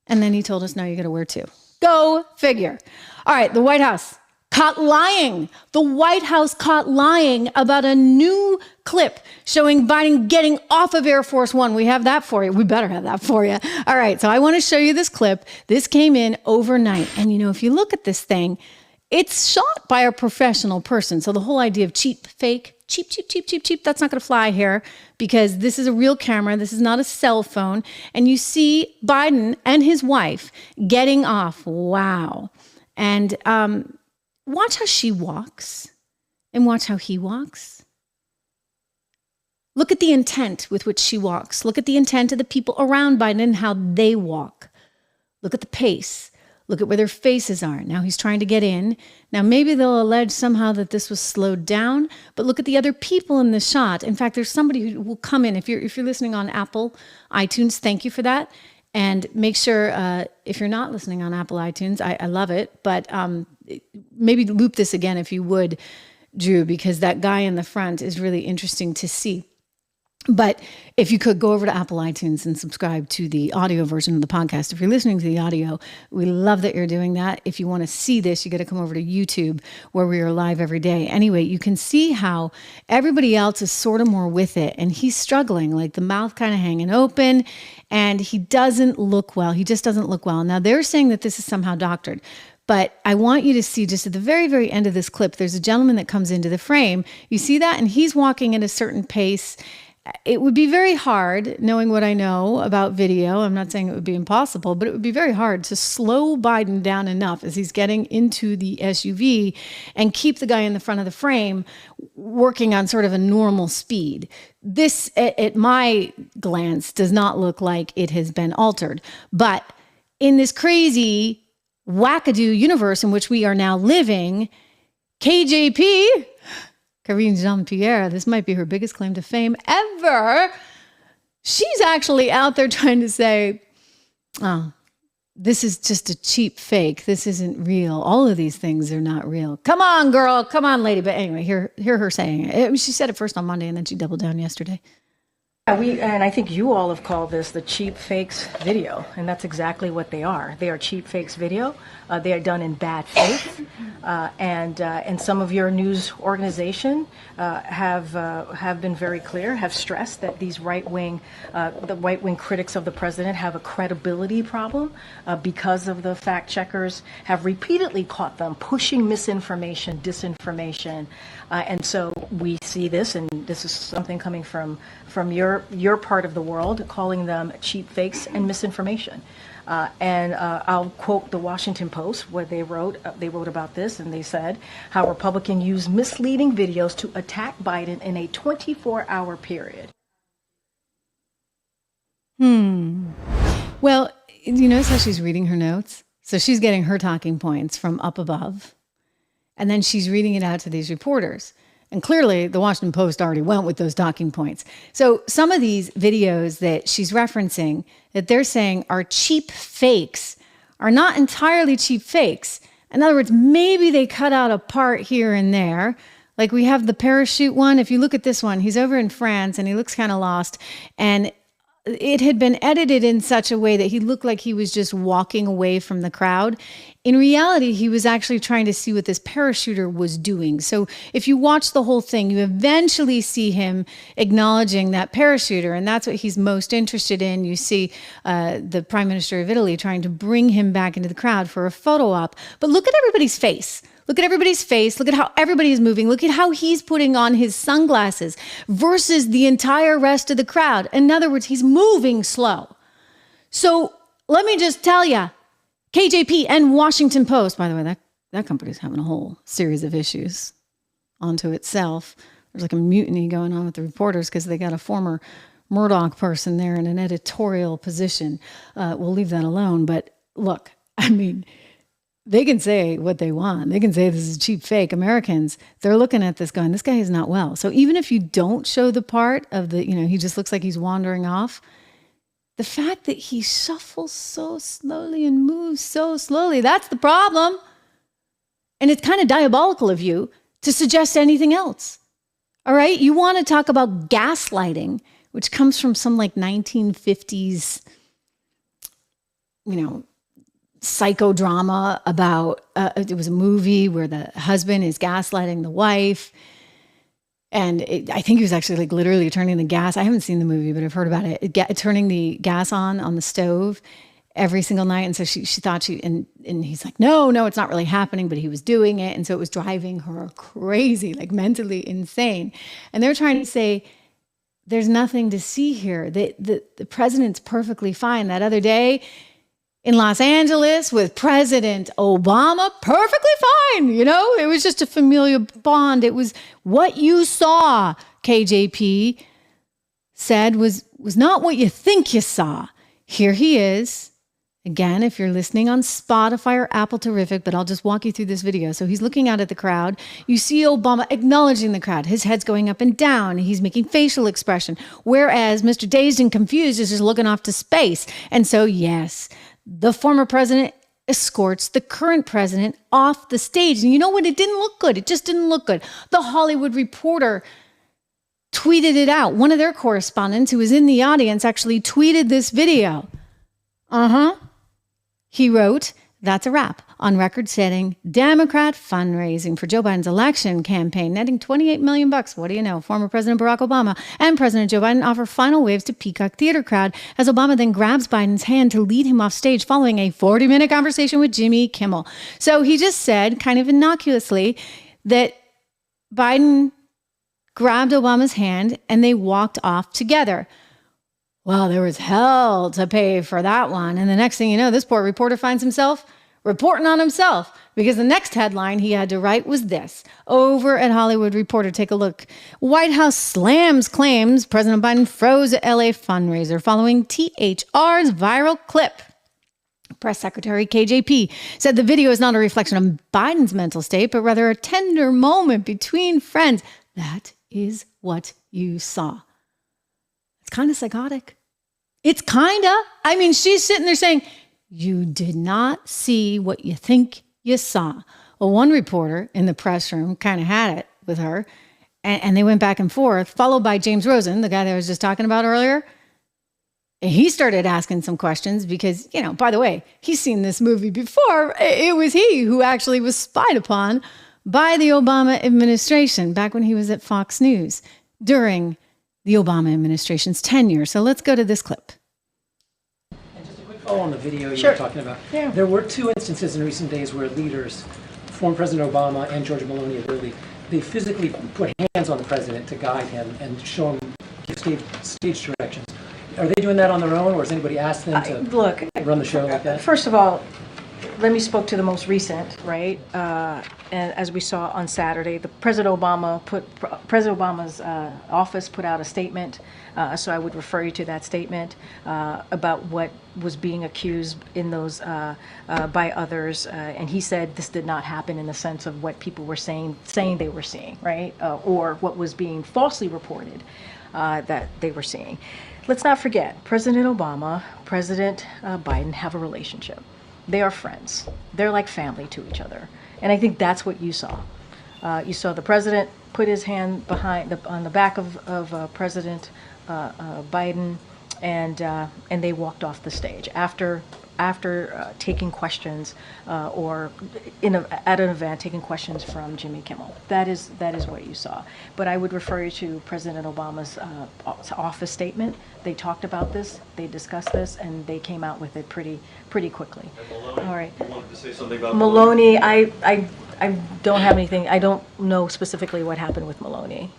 And then he told us, no, you got to wear 2. Go figure. All right, the White House caught lying. The White House caught lying about a new clip showing Biden getting off of Air Force One. We have that for you. We better have that for you. All right, so I want to show you this clip. This came in overnight. And, if you look at this thing, it's shot by a professional person. So the whole idea of cheap, fake, cheap, that's not going to fly here because this is a real camera. This is not a cell phone. And you see Biden and his wife getting off. Wow. And watch how she walks and watch how he walks. Look at the intent with which she walks. Look at the intent of the people around Biden and how they walk. Look at the pace. Look at where their faces are. Now he's trying to get in. Now maybe they'll allege somehow that this was slowed down, but look at the other people in the shot. In fact, there's somebody who will come in. If you're listening on Apple iTunes, thank you for that. And make sure if you're not listening on Apple iTunes, I love it, but maybe loop this again if you would, Drew, because that guy in the front is really interesting to see. But if you could go over to Apple iTunes and subscribe to the audio version of the podcast. If you're listening to the audio, we love that you're doing that. If you want to see this, you got to come over to YouTube where we are live every day. Anyway, you can see how everybody else is sort of more with it. And he's struggling, like the mouth kind of hanging open, and he doesn't look well. He just doesn't look well. Now they're saying that this is somehow doctored. But I want you to see just at the very, very end of this clip, there's a gentleman that comes into the frame. You see that? And he's walking at a certain pace. It would be very hard, knowing what I know about video. I'm not saying it would be impossible, but it would be very hard to slow Biden down enough as he's getting into the SUV and keep the guy in the front of the frame working on sort of a normal speed. This, at my glance, does not look like it has been altered. But in this crazy wackadoo universe in which we are now living, KJP, Karine Jean-Pierre, this might be her biggest claim to fame ever. She's actually out there trying to say, oh, this is just a cheap fake. This isn't real. All of these things are not real. Come on, girl. Come on, lady. But anyway, hear her saying it. She said it first on Monday, and then she doubled down yesterday. And I think you all have called this the cheap fakes video, and that's exactly what they are. They are cheap fakes video. They are done in bad faith, and some of your news organization have been very clear, have stressed that these the right wing critics of the president have a credibility problem because of the fact checkers have repeatedly caught them pushing misinformation, disinformation, and so we see this, and this is something coming from your part of the world, calling them cheap fakes and misinformation. And I'll quote the Washington Post, where they wrote about this, and they said how Republicans use misleading videos to attack Biden in a 24-hour period. Well, you notice how she's reading her notes? So she's getting her talking points from up above, and then she's reading it out to these reporters. And clearly, the Washington Post already went with those talking points. So some of these videos that she's referencing that they're saying are cheap fakes are not entirely cheap fakes. In other words, maybe they cut out a part here and there. Like we have the parachute one. If you look at this one, he's over in France and he looks kind of lost. And it had been edited in such a way that he looked like he was just walking away from the crowd. In reality, he was actually trying to see what this parachuter was doing. So if you watch the whole thing, you eventually see him acknowledging that parachuter, and that's what he's most interested in. You see the Prime Minister of Italy trying to bring him back into the crowd for a photo op. But look at everybody's face. Look at everybody's face. Look at how everybody is moving. Look at how he's putting on his sunglasses versus the entire rest of the crowd. In other words, he's moving slow. So let me just tell you, KJP and Washington Post, by the way, that company's having a whole series of issues onto itself. There's like a mutiny going on with the reporters because they got a former Murdoch person there in an editorial position. We'll leave that alone. But look, I mean, they can say what they want. They can say this is cheap fake. Americans, they're looking at this going, this guy is not well. So even if you don't show the part of the, he just looks like he's wandering off, the fact that he shuffles so slowly and moves so slowly, that's the problem. And it's kind of diabolical of you to suggest anything else. All right? You want to talk about gaslighting, which comes from some like 1950s, psychodrama about, it was a movie where the husband is gaslighting the wife. And I think he was actually like literally turning the gas. I haven't seen the movie, but I've heard about it. Turning the gas on the stove every single night. And so she thought and he's like, no, it's not really happening, but he was doing it. And so it was driving her crazy, like mentally insane. And they're trying to say, there's nothing to see here. The president's perfectly fine. That other day, in Los Angeles with President Obama, perfectly fine. It was just a familial bond. It was what you saw, KJP said, was not what you think you saw. Here he is. Again, if you're listening on Spotify or Apple, terrific, but I'll just walk you through this video. So he's looking out at the crowd. You see Obama acknowledging the crowd. His head's going up and down. He's making facial expression. Whereas Mr. Dazed and Confused is just looking off to space. And so, yes, the former president escorts the current president off the stage. And you know what? It didn't look good. It just didn't look good. The Hollywood Reporter tweeted it out. One of their correspondents who was in the audience actually tweeted this video. He wrote, "That's a wrap on record-setting Democrat fundraising for Joe Biden's election campaign, netting $28 million. What do you know? Former President Barack Obama and President Joe Biden offer final waves to Peacock Theater crowd as Obama then grabs Biden's hand to lead him off stage following a 40-minute conversation with Jimmy Kimmel." So he just said, kind of innocuously, that Biden grabbed Obama's hand and they walked off together. Well, there was hell to pay for that one. And the next thing you know, this poor reporter finds himself reporting on himself, because the next headline he had to write was this. Over at Hollywood Reporter, take a look. White House slams claims President Biden froze LA fundraiser following THR's viral clip. Press Secretary KJP said the video is not a reflection of Biden's mental state, but rather a tender moment between friends. That is what you saw. It's kind of psychotic. It's kind of. I mean, she's sitting there saying, you did not see what you think you saw. Well, one reporter in the press room kind of had it with her, and they went back and forth, followed by James Rosen, the guy that I was just talking about earlier. And he started asking some questions because, you know, by the way, he's seen this movie before. It was he who actually was spied upon by the Obama administration back when he was at Fox News during the Obama administration's tenure. So let's go to this clip. On the video you were talking about, there were two instances in recent days where leaders, former President Obama and George Maloney, they physically put hands on the president to guide him and show him stage directions. Are they doing that on their own, or has anybody asked them to run the show like that? First of all, let me spoke to the most recent, right? And as we saw on Saturday, President Obama's office put out a statement. So I would refer you to that statement about what was being accused in those by others. And he said this did not happen in the sense of what people were saying they were seeing, right? Or what was being falsely reported that they were seeing. Let's not forget, President Obama, President Biden have a relationship. They are friends. They're like family to each other. And I think that's what you saw. You saw the president put his hand on the back of President Biden, and they walked off the stage after taking questions or at an event taking questions from Jimmy Kimmel. That is what you saw. But I would refer you to President Obama's office statement. They talked about this, they discussed this, and they came out with it pretty quickly. Maloney, all right. Wanted to say something about Maloney. I don't have anything. I don't know specifically what happened with Maloney.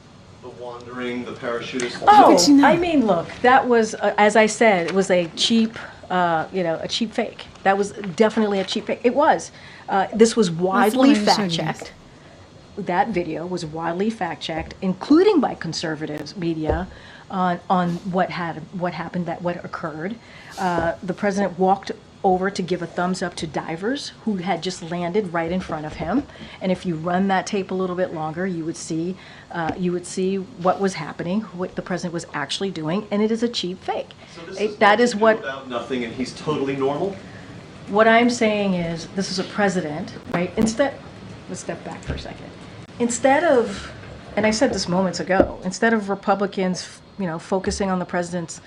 The wandering, the parachutist. Oh, I mean, look, that was, as I said, it was a cheap, a cheap fake. That was definitely a cheap fake. It was. This was widely fact-checked. That video was widely fact-checked, including by conservative media, on what happened, what occurred. The president walked over to give a thumbs up to divers who had just landed right in front of him, and if you run that tape a little bit longer, you would see what was happening, what the president was actually doing, and it is a cheap fake. So that is what about nothing, and he's totally normal. What I'm saying is, this is a president, right? Let's step back for a second. Instead of, and I said this moments ago, instead of Republicans, focusing on the president's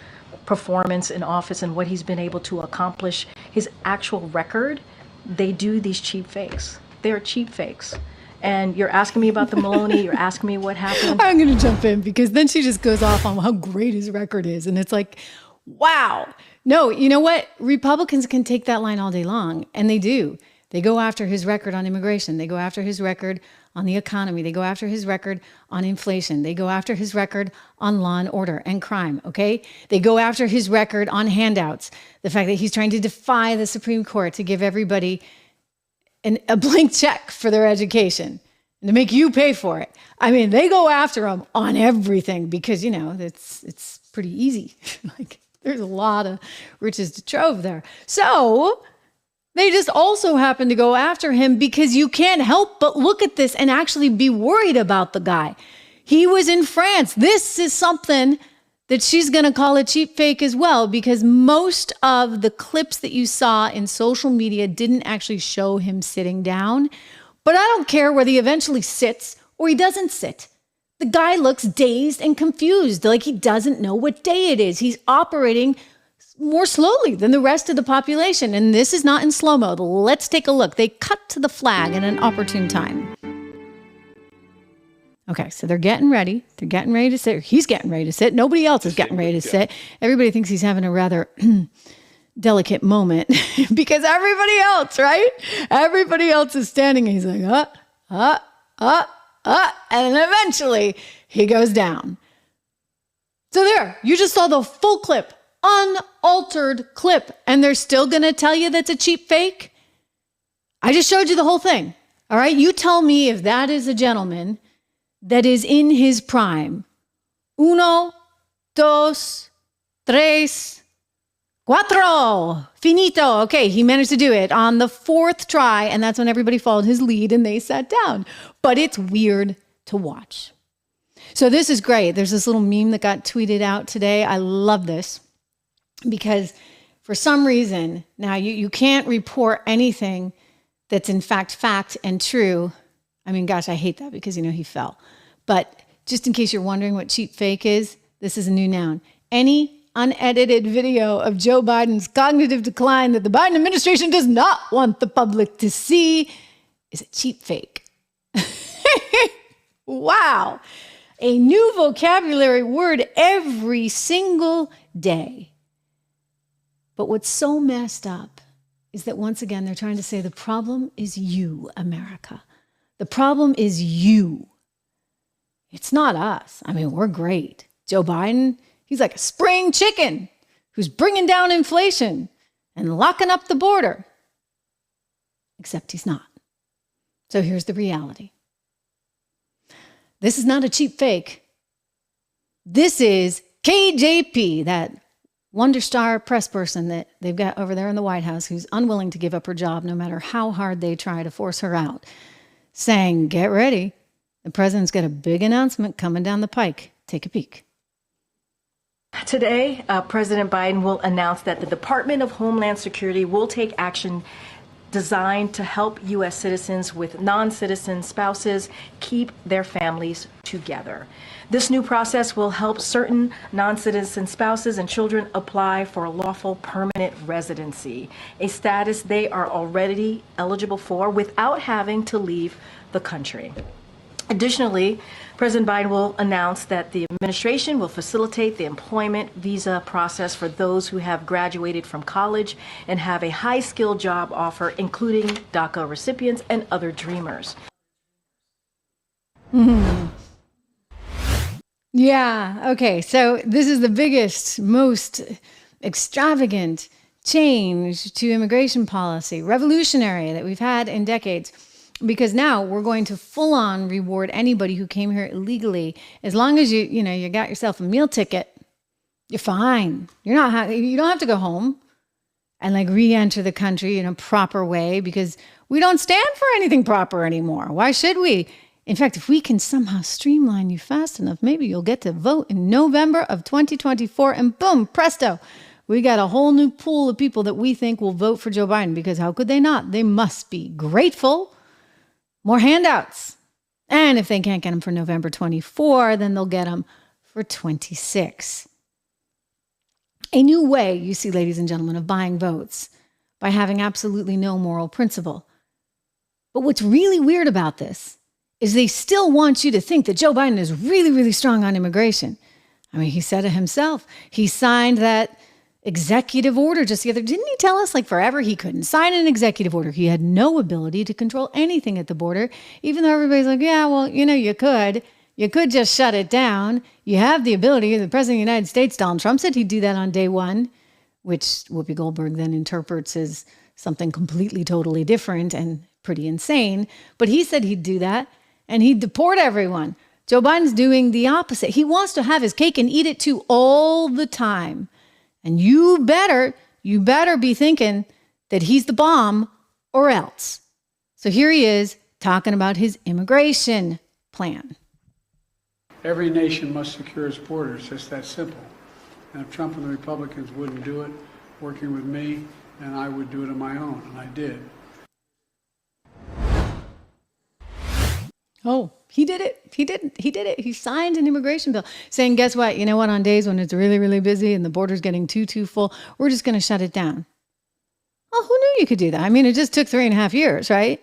performance in office and what he's been able to accomplish, his actual record, they do these cheap fakes. They're cheap fakes. And you're asking me about the Maloney, you're asking me what happened. I'm going to jump in because then she just goes off on how great his record is. And it's like, wow. No, you know what? Republicans can take that line all day long, and they do. They go after his record on immigration. They go after his record on the economy. They go after his record on inflation. They go after his record on law and order and crime, okay? They go after his record on handouts. The fact that he's trying to defy the Supreme Court to give everybody a blank check for their education and to make you pay for it. I mean, they go after him on everything because, it's pretty easy. Like, there's a lot of riches to trove there. So they just also happen to go after him because you can't help but look at this and actually be worried about the guy. He was in France. This is something that she's going to call a cheap fake as well, because most of the clips that you saw in social media didn't actually show him sitting down. But I don't care whether he eventually sits or he doesn't sit, The guy looks dazed and confused, like he doesn't know what day it is. He's operating more slowly than the rest of the population. And this is not in slow-mo. Let's take a look. They cut to the flag at an opportune time. Okay, so they're getting ready. They're getting ready to sit. He's getting ready to sit. Nobody else is getting ready to sit. Everybody thinks he's having a rather delicate moment because everybody else, right? Everybody else is standing. And he's like, and then eventually he goes down. So there, you just saw the full clip, unaltered clip, and they're still going to tell you that's a cheap fake? I just showed you the whole thing. All right, you tell me if that is a gentleman that is in his prime. Uno, dos, tres, cuatro, finito. Okay, he managed to do it on the fourth try, and that's when everybody followed his lead and they sat down. But it's weird to watch. So this is great. There's this little meme that got tweeted out today. I love this because for some reason, now you can't report anything that's in fact and true. I mean, gosh, I hate that because, he fell. But just in case you're wondering what cheap fake is, this is a new noun. Any unedited video of Joe Biden's cognitive decline that the Biden administration does not want the public to see is a cheap fake. Wow. A new vocabulary word every single day. But what's so messed up is that once again, they're trying to say the problem is you, America. The problem is you. It's not us. I mean, we're great. Joe Biden, he's like a spring chicken who's bringing down inflation and locking up the border. Except he's not. So here's the reality. This is not a cheap fake. This is KJP, that Wonder Star press person that they've got over there in the White House who's unwilling to give up her job no matter how hard they try to force her out, saying, get ready. The president's got a big announcement coming down the pike. Take a peek. Today, President Biden will announce that the Department of Homeland Security will take action designed to help U.S. citizens with non-citizen spouses keep their families together. This new process will help certain non-citizen spouses and children apply for lawful permanent residency, a status they are already eligible for without having to leave the country. Additionally, President Biden will announce that the administration will facilitate the employment visa process for those who have graduated from college and have a high-skilled job offer, including DACA recipients and other dreamers. Mm-hmm. Yeah, okay, so this is the biggest, most extravagant change to immigration policy, revolutionary, that we've had in decades. Because now we're going to full on reward anybody who came here illegally. As long as you got yourself a meal ticket, you're fine. You don't have to go home and re-enter the country in a proper way because we don't stand for anything proper anymore. Why should we? In fact, if we can somehow streamline you fast enough, maybe you'll get to vote in November of 2024 and boom, presto. We got a whole new pool of people that we think will vote for Joe Biden because how could they not? They must be grateful. More handouts. And if they can't get them for November 24, then they'll get them for 26. A new way, you see, ladies and gentlemen, of buying votes by having absolutely no moral principle. But what's really weird about this is they still want you to think that Joe Biden is really, really strong on immigration. I mean, he said it himself. He signed that executive order just the other. Didn't he tell us forever he couldn't sign an executive order? He had no ability to control anything at the border, even though everybody's like, yeah, well, you could. You could just shut it down. You have the ability. The president of the United States, Donald Trump, said he'd do that on day one, which Whoopi Goldberg then interprets as something completely, totally different and pretty insane. But he said he'd do that and he'd deport everyone. Joe Biden's doing the opposite. He wants to have his cake and eat it too all the time. And you better be thinking that he's the bomb or else. So here he is talking about his immigration plan. Every nation must secure its borders. It's that simple. And if Trump and the Republicans wouldn't do it, working with me, then I would do it on my own, and I did. Oh, he did it. He did it. He signed an immigration bill saying, guess what? You know what? On days when it's really, really busy and the border's getting too full, we're just going to shut it down. Well, who knew you could do that? I mean, it just took 3.5 years, right?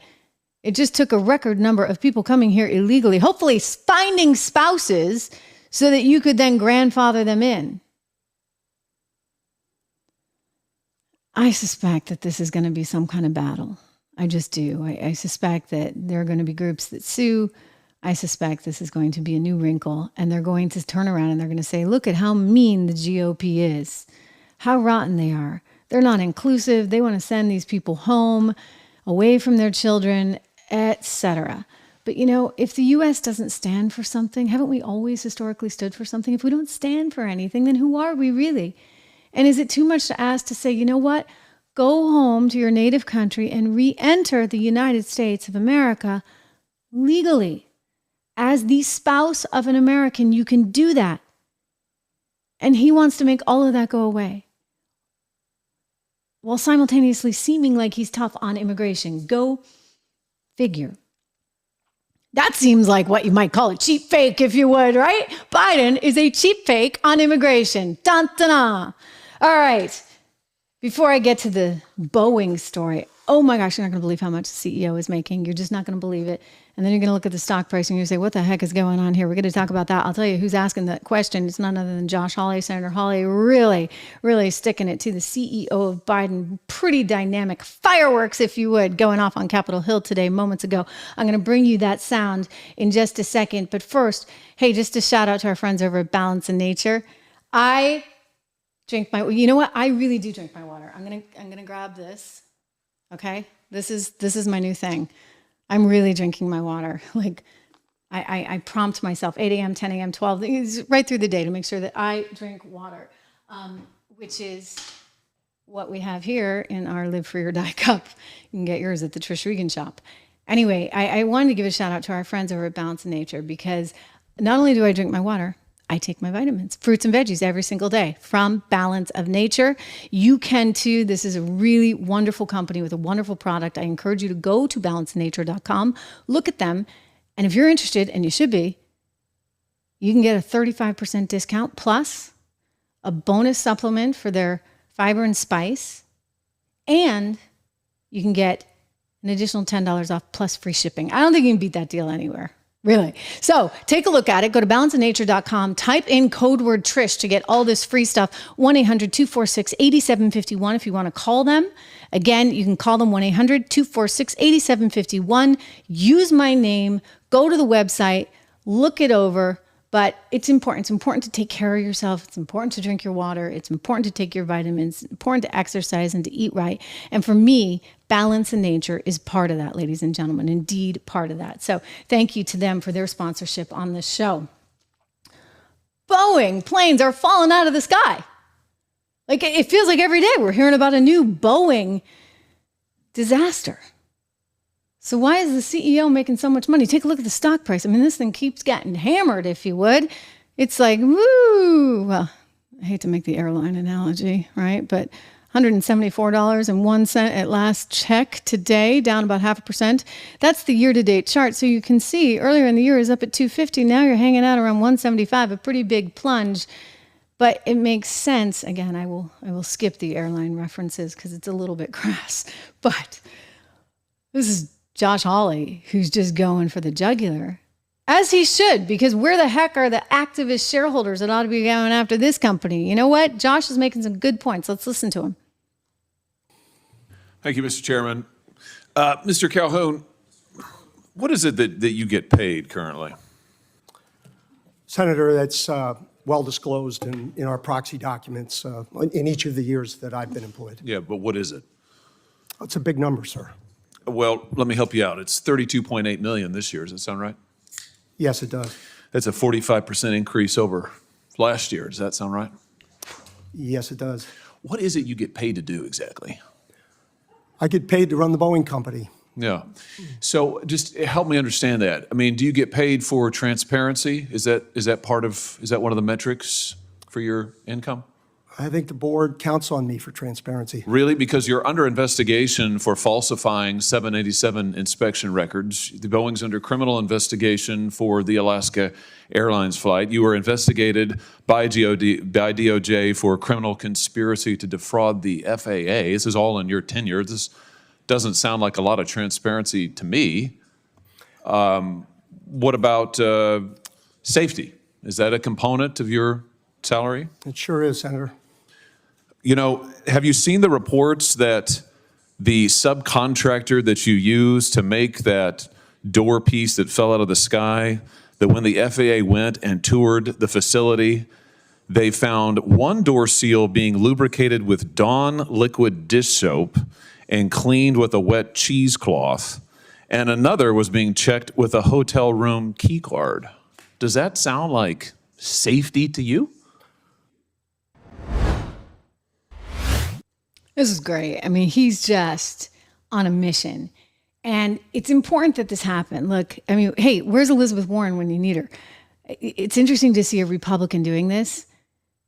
It just took a record number of people coming here illegally, hopefully finding spouses so that you could then grandfather them in. I suspect that this is going to be some kind of battle. I just do. I suspect that there are going to be groups that sue. I suspect this is going to be a new wrinkle, and they're going to turn around and they're going to say, look at how mean the GOP is, how rotten they are. They're not inclusive. They want to send these people home, away from their children, etc. But you know, if the U.S. doesn't stand for something, haven't we always historically stood for something? If we don't stand for anything, then who are we really? And is it too much to ask to say, you know what? Go home to your native country and re-enter the United States of America legally. As the spouse of an American, you can do that. And he wants to make all of that go away, while simultaneously seeming like he's tough on immigration. Go figure. That seems like what you might call a cheap fake, if you would, right? Biden is a cheap fake on immigration. Dun, dun, dun. All right. Before I get to the Boeing story, oh my gosh, you're not going to believe how much the CEO is making. You're just not going to believe it. And then you're going to look at the stock price and you're going to say, what the heck is going on here? We're going to talk about that. I'll tell you who's asking that question. It's none other than Josh Hawley, Senator Hawley, really sticking it to the CEO of Biden. Pretty dynamic fireworks, if you would, going off on Capitol Hill today, moments ago. I'm going to bring you that sound in just a second. But first, hey, just a shout out to our friends over at Balance in Nature. I drink my, you know what? I really do drink my water. I'm gonna grab this. Okay, this is my new thing. I'm really drinking my water. Like, I prompt myself 8 a.m., 10 a.m., 12, right through the day to make sure that I drink water, which is what we have here in our Live Free or Die cup. You can get yours at the Trish Regan shop. Anyway, I wanted to give a shout out to our friends over at Balance in Nature, because not only do I drink my water, I take my vitamins, fruits and veggies every single day from Balance of Nature. You can too. This is a really wonderful company with a wonderful product. I encourage you to go to balancenature.com, look at them, and if you're interested, and you should be, you can get a 35% discount plus a bonus supplement for their fiber and spice, and you can get an additional $10 off plus free shipping. I don't think you can beat that deal anywhere. Really. So take a look at it. Go to balanceofnature.com. Type in code word Trish to get all this free stuff. 1-800-246-8751 if you want to call them. Again, you can call them 1-800-246-8751. Use my name. Go to the website. Look it over. But it's important. It's important to take care of yourself. It's important to drink your water. It's important to take your vitamins. It's important to exercise and to eat right. And for me, Balance in Nature is part of that, ladies and gentlemen. Indeed, part of that. So thank you to them for their sponsorship on this show. Boeing planes are falling out of the sky. Like, it feels like every day we're hearing about a new Boeing disaster. So why is the CEO making so much money? Take a look at the stock price. I mean, this thing keeps getting hammered, if you would. It's like, woo. Well, I hate to make the airline analogy, right? But $174.01 at last check today, down about 0.5%. That's the year-to-date chart. So you can see earlier in the year is up at 250. Now you're hanging out around 175, a pretty big plunge. But it makes sense. Again, I will skip the airline references because it's a little bit crass. But this is Josh Hawley, who's just going for the jugular, as he should, because where the heck are the activist shareholders that ought to be going after this company? You know what? Josh is making some good points. Let's listen to him. Thank you, Mr. Chairman. Mr. Calhoun, what is it that you get paid currently? Senator, that's well disclosed in our proxy documents in each of the years that I've been employed. Yeah, but what is it? It's a big number, sir. Well, let me help you out. It's $32.8 million this year. Does that sound right? Yes, it does. That's a 45% increase over last year. Does that sound right? Yes, it does. What is it you get paid to do exactly? I get paid to run the Boeing company. Yeah. So just help me understand that. I mean, do you get paid for transparency? Is that one of the metrics for your income? I think the board counts on me for transparency. Really? Because you're under investigation for falsifying 787 inspection records. The Boeing's under criminal investigation for the Alaska Airlines flight. You were investigated by DOJ for criminal conspiracy to defraud the FAA. This is all in your tenure. This doesn't sound like a lot of transparency to me. What about safety? Is that a component of your salary? It sure is, Senator. You know, have you seen the reports that the subcontractor that you used to make that door piece that fell out of the sky, that when the FAA went and toured the facility, they found one door seal being lubricated with Dawn liquid dish soap and cleaned with a wet cheesecloth, and another was being checked with a hotel room key card? Does that sound like safety to you? This is great. I mean, he's just on a mission. And it's important that this happened. Look, I mean, hey, where's Elizabeth Warren when you need her? It's interesting to see a Republican doing this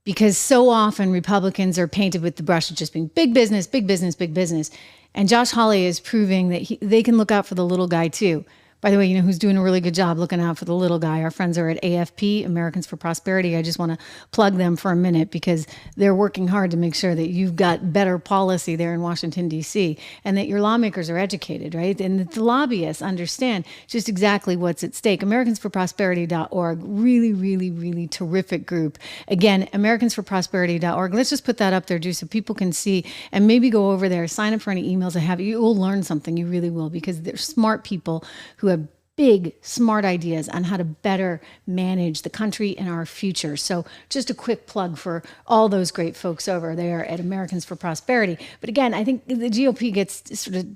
because so often Republicans are painted with the brush of just being big business, big business, big business. And Josh Hawley is proving that they can look out for the little guy too. By the way, you know who's doing a really good job looking out for the little guy? Our friends are at AFP, Americans for Prosperity. I just want to plug them for a minute because they're working hard to make sure that you've got better policy there in Washington, D.C., and that your lawmakers are educated, right? And that the lobbyists understand just exactly what's at stake. AmericansForProsperity.org, really, really, really terrific group. Again, AmericansForProsperity.org. Let's just put that up there, Drew, so people can see and maybe go over there, sign up for any emails I have. You will learn something. You really will, because they're smart people who have big, smart ideas on how to better manage the country and our future. So just a quick plug for all those great folks over there at Americans for Prosperity. But again, I think the GOP gets sort of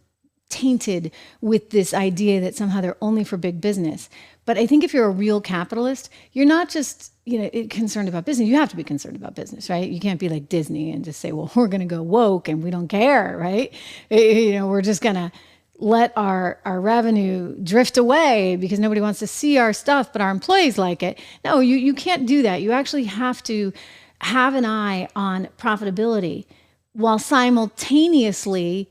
tainted with this idea that somehow they're only for big business. But I think if you're a real capitalist, you're not just, concerned about business. You have to be concerned about business, right? You can't be like Disney and just say, well, we're going to go woke and we don't care, right? We're just going to let our revenue drift away because nobody wants to see our stuff, but our employees like it. No, you can't do that. You actually have to have an eye on profitability while simultaneously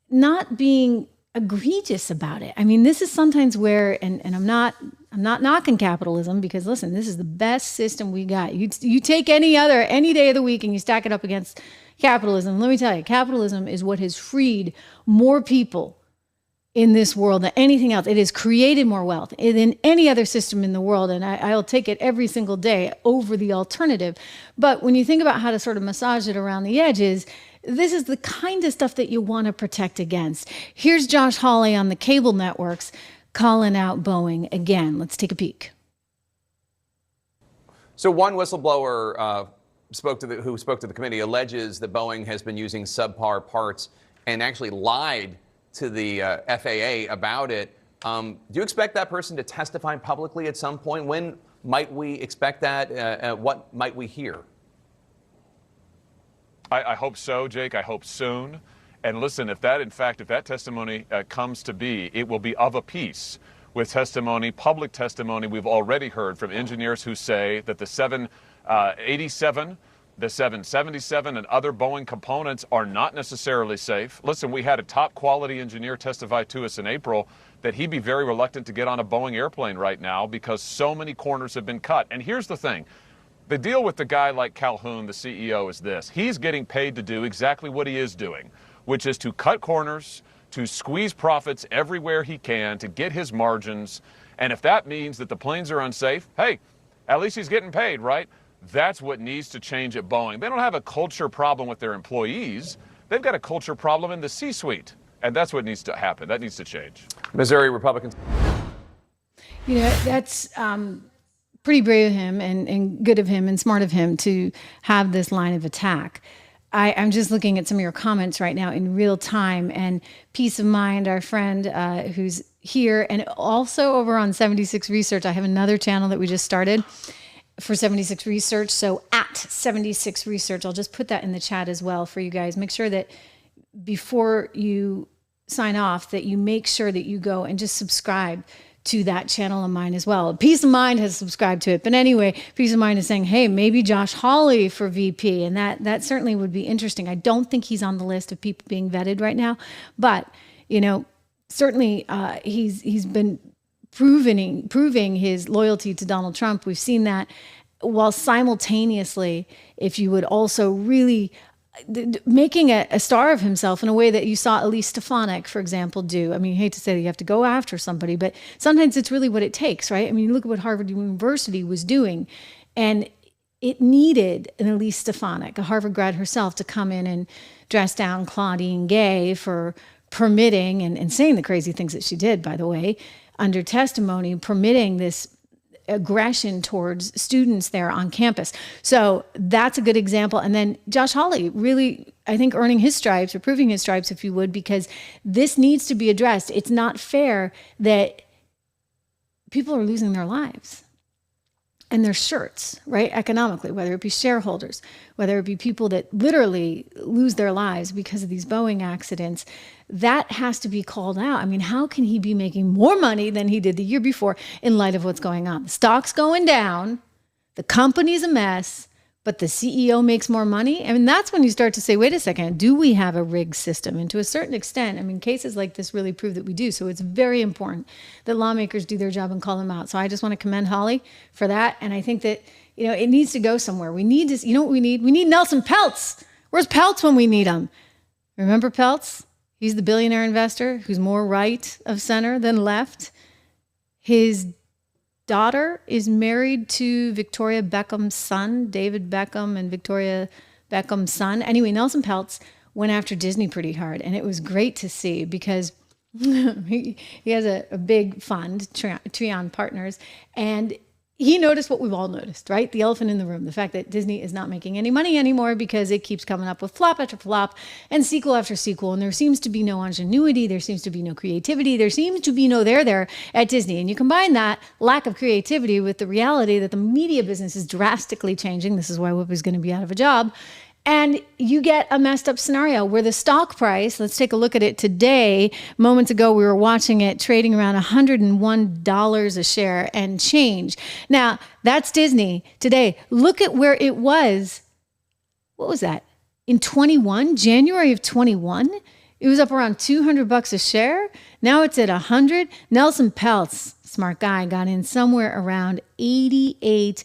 not being egregious about it. I mean, this is sometimes where, and I'm not knocking capitalism because listen, this is the best system we got. You take any day of the week and you stack it up against capitalism. Let me tell you, capitalism is what has freed more people in this world than anything else. It has created more wealth than any other system in the world. And I'll take it every single day over the alternative. But when you think about how to sort of massage it around the edges, this is the kind of stuff that you want to protect against. Here's Josh Hawley on the cable networks calling out Boeing again. Let's take a peek. So one whistleblower who spoke to the committee alleges that Boeing has been using subpar parts and actually lied to the FAA about it. Do you expect that person to testify publicly at some point? When might we expect that? What might we hear? I hope so, Jake. I hope soon. And listen, if that testimony comes to be, it will be of a piece with testimony, public testimony we've already heard from engineers who say that the 787, the 777, and other Boeing components are not necessarily safe. Listen, we had a top quality engineer testify to us in April that he'd be very reluctant to get on a Boeing airplane right now because so many corners have been cut. And here's the thing. The deal with the guy like Calhoun, the CEO, is this. He's getting paid to do exactly what he is doing, which is to cut corners, to squeeze profits everywhere he can, to get his margins. And if that means that the planes are unsafe, hey, at least he's getting paid, right? That's what needs to change at Boeing. They don't have a culture problem with their employees. They've got a culture problem in the C-suite. And that's what needs to happen. That needs to change. Missouri Republicans. That's pretty brave of him and good of him and smart of him to have this line of attack. I'm just looking at some of your comments right now in real time, and Peace of Mind, our friend who's here, and also over on 76 Research. I have another channel that we just started for 76 Research. So at 76 Research, I'll just put that in the chat as well for you guys. Make sure that before you sign off that you make sure that you go and just subscribe to that channel of mine as well. Peace of Mind has subscribed to it. But anyway, Peace of Mind is saying, hey, maybe Josh Hawley for VP. And that certainly would be interesting. I don't think he's on the list of people being vetted right now. But, you know, certainly he's been proving his loyalty to Donald Trump. We've seen that, while simultaneously, if you would also really making a star of himself in a way that you saw Elise Stefanik, for example, do. I mean, I hate to say that you have to go after somebody, but sometimes it's really what it takes, right? I mean, look at what Harvard University was doing, and it needed an Elise Stefanik, a Harvard grad herself, to come in and dress down Claudine Gay for permitting and saying the crazy things that she did, by the way, under testimony, permitting this aggression towards students there on campus. So that's a good example. And then Josh Hawley really, I think, earning his stripes, or proving his stripes, if you would, because this needs to be addressed. It's not fair that people are losing their lives and their shirts, right? Economically, whether it be shareholders, whether it be people that literally lose their lives because of these Boeing accidents. That has to be called out. I mean, how can he be making more money than he did the year before in light of what's going on? The stock's going down, the company's a mess, but the CEO makes more money. I mean, that's when you start to say, wait a second, do we have a rigged system? And to a certain extent, I mean, cases like this really prove that we do. So it's very important that lawmakers do their job and call them out. So I just want to commend Hawley for that. And I think that, you know, it needs to go somewhere. We need to, you know what we need? We need Nelson Peltz. Where's Peltz when we need him? Remember Peltz? He's the billionaire investor who's more right of center than left. His daughter is married to Victoria Beckham's son, David Beckham and Victoria Beckham's son. Anyway, Nelson Peltz went after Disney pretty hard, and it was great to see because he has a big fund, Trion Partners, and he noticed what we've all noticed, right? The elephant in the room, the fact that Disney is not making any money anymore because it keeps coming up with flop after flop and sequel after sequel. And there seems to be no ingenuity. There seems to be no creativity. There seems to be no there at Disney. And you combine that lack of creativity with the reality that the media business is drastically changing. This is why Whoopi is going to be out of a job. And you get a messed up scenario where the stock price, let's take a look at it today. Moments ago, we were watching it trading around $101 a share and change. Now, that's Disney today. Look at where it was. What was that? In January of 21, it was up around $200 a share. Now it's at 100. Nelson Peltz, smart guy, got in somewhere around $88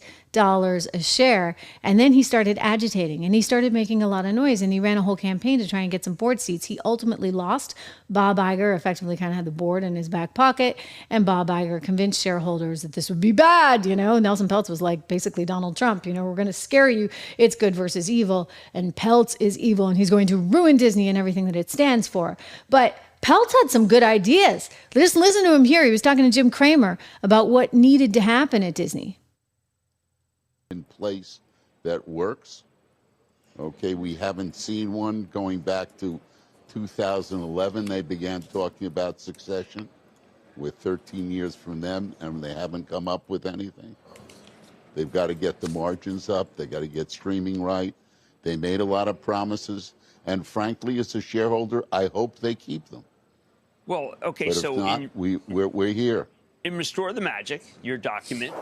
a share. And then he started agitating and he started making a lot of noise, and he ran a whole campaign to try and get some board seats. He ultimately lost. Bob Iger effectively kind of had the board in his back pocket, and Bob Iger convinced shareholders that this would be bad. You know, Nelson Peltz was like basically Donald Trump, you know, we're going to scare you. It's good versus evil, and Peltz is evil, and he's going to ruin Disney and everything that it stands for. But Peltz had some good ideas. Just listen to him here. He was talking to Jim Cramer about what needed to happen at Disney. In place that works. Okay, we haven't seen one going back to 2011. They began talking about succession. We're 13 years from them, and they haven't come up with anything. They've got to get the margins up. They got to get streaming right. They made a lot of promises, and frankly, as a shareholder, I hope they keep them. Well, okay, but so if not, we're here. In Restore the Magic, your document.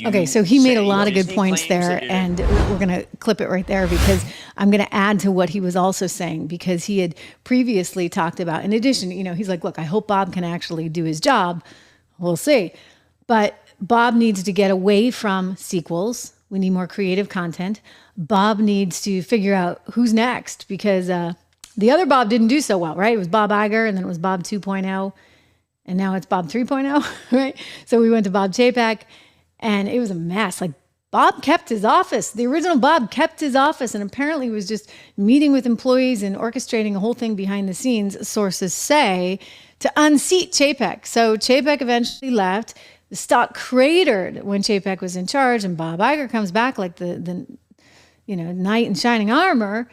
Okay, so he made a lot of good points there, and we're going to clip it right there because I'm going to add to what he was also saying, because he had previously talked about, in addition, you know, he's like, look, I hope Bob can actually do his job. We'll see. But Bob needs to get away from sequels. We need more creative content. Bob needs to figure out who's next, because the other Bob didn't do so well, right? It was Bob Iger, and then it was Bob 2.0, and now it's Bob 3.0, right? So we went to Bob Chapek. And it was a mess. Like, Bob kept his office. The original Bob kept his office and apparently was just meeting with employees and orchestrating a whole thing behind the scenes, sources say, to unseat Chapek. So Chapek eventually left. The stock cratered when Chapek was in charge, and Bob Iger comes back like the knight in shining armor.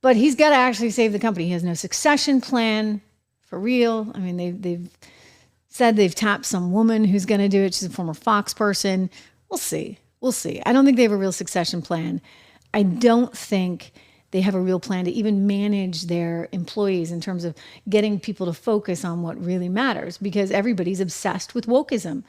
But he's got to actually save the company. He has no succession plan for real. I mean, they've said they've tapped some woman who's going to do it. She's a former Fox person. We'll see. I don't think they have a real succession plan. I don't think they have a real plan to even manage their employees in terms of getting people to focus on what really matters, because everybody's obsessed with wokeism.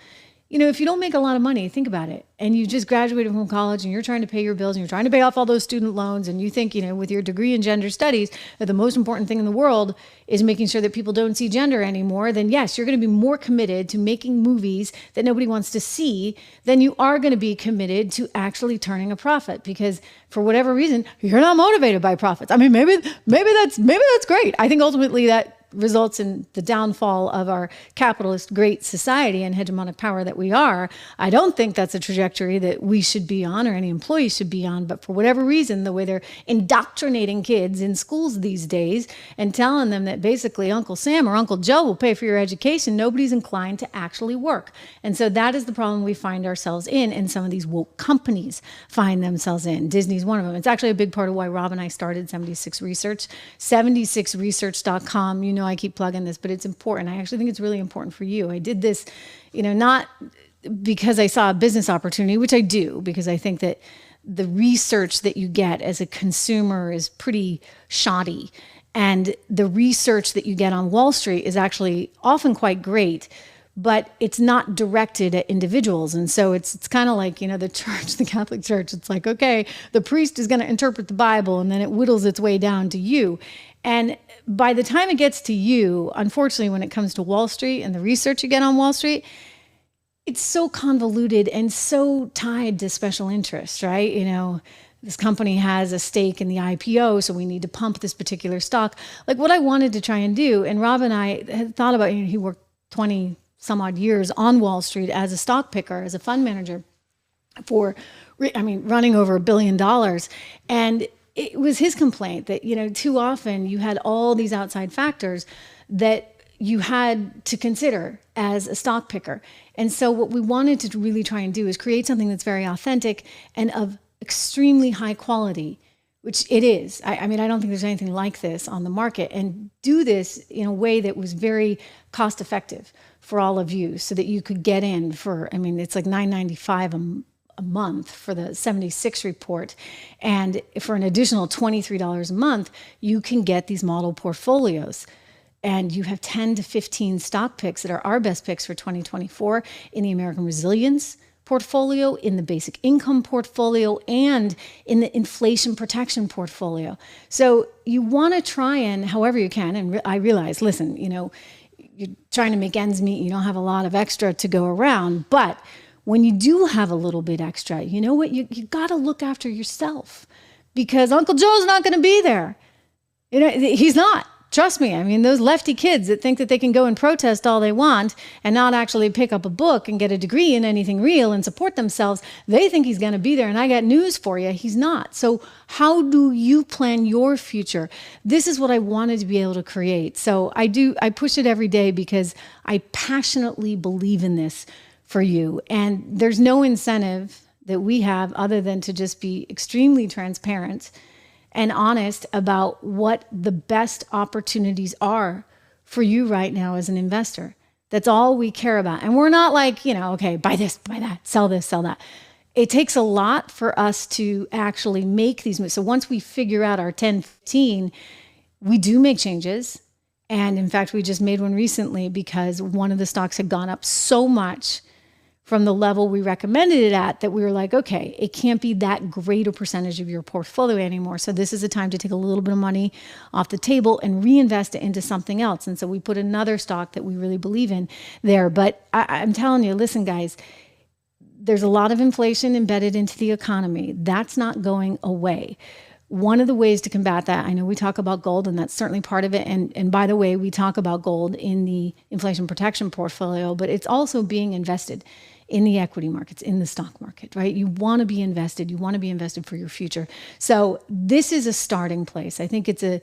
You know, if you don't make a lot of money, think about it, and you just graduated from college and you're trying to pay your bills and you're trying to pay off all those student loans, and you think, you know, with your degree in gender studies, that the most important thing in the world is making sure that people don't see gender anymore, then yes, you're going to be more committed to making movies that nobody wants to see than you are going to be committed to actually turning a profit, because for whatever reason, you're not motivated by profits. I mean, maybe that's great. I think ultimately that results in the downfall of our capitalist great society and hegemonic power that we are. I don't think that's a trajectory that we should be on or any employee should be on, but for whatever reason, the way they're indoctrinating kids in schools these days and telling them that basically Uncle Sam or Uncle Joe will pay for your education, nobody's inclined to actually work. And so that is the problem we find ourselves in, and some of these woke companies find themselves in. Disney's one of them. It's actually a big part of why Rob and I started 76 Research, 76research.com. You know, I keep plugging this, but it's important. I actually think it's really important for you. I did this, you know, not because I saw a business opportunity, which I do, because I think that the research that you get as a consumer is pretty shoddy. And the research that you get on Wall Street is actually often quite great, but it's not directed at individuals. And so it's kind of like, you know, the church, the Catholic Church, it's like, okay, the priest is going to interpret the Bible, and then it whittles its way down to you. And by the time it gets to you, unfortunately, when it comes to Wall Street and the research you get on Wall Street, it's so convoluted and so tied to special interests, right? You know, this company has a stake in the IPO, so we need to pump this particular stock. Like what I wanted to try and do, and Rob and I had thought about, you know, he worked 20 some odd years on Wall Street as a stock picker, as a fund manager for, running over $1 billion. And it was his complaint that, you know, too often you had all these outside factors that you had to consider as a stock picker. And so what we wanted to really try and do is create something that's very authentic and of extremely high quality, which it is. I don't think there's anything like this on the market, and do this in a way that was very cost effective for all of you, so that you could get in for, it's like $9.95 a month for the 76 report. And for an additional $23 a month, you can get these model portfolios. And you have 10 to 15 stock picks that are our best picks for 2024 in the American Resilience portfolio, in the basic income portfolio, and in the inflation protection portfolio. So you want to try and, however you can, and I realize, listen, you know, you're trying to make ends meet, you don't have a lot of extra to go around, but when you do have a little bit extra, you know what, you got to look after yourself, because Uncle Joe's not going to be there. You know, he's not. Trust me. Those lefty kids that think that they can go and protest all they want and not actually pick up a book and get a degree in anything real and support themselves, they think he's going to be there. And I got news for you. He's not. So how do you plan your future? This is what I wanted to be able to create. So I push it every day because I passionately believe in this for you. And there's no incentive that we have other than to just be extremely transparent and honest about what the best opportunities are for you right now as an investor. That's all we care about. And we're not like, you know, okay, buy this, buy that, sell this, sell that. It takes a lot for us to actually make these moves. So once we figure out our 10, 15, we do make changes. And in fact, we just made one recently because one of the stocks had gone up so much from the level we recommended it at that we were like, okay, it can't be that great a percentage of your portfolio anymore. So this is a time to take a little bit of money off the table and reinvest it into something else. And so we put another stock that we really believe in there. But I'm telling you, listen, guys, there's a lot of inflation embedded into the economy. That's not going away. One of the ways to combat that, I know we talk about gold, and that's certainly part of it. And by the way, we talk about gold in the inflation protection portfolio, but it's also being invested in the equity markets, in the stock market, right? You want to be invested. You want to be invested for your future. So this is a starting place. I think it's a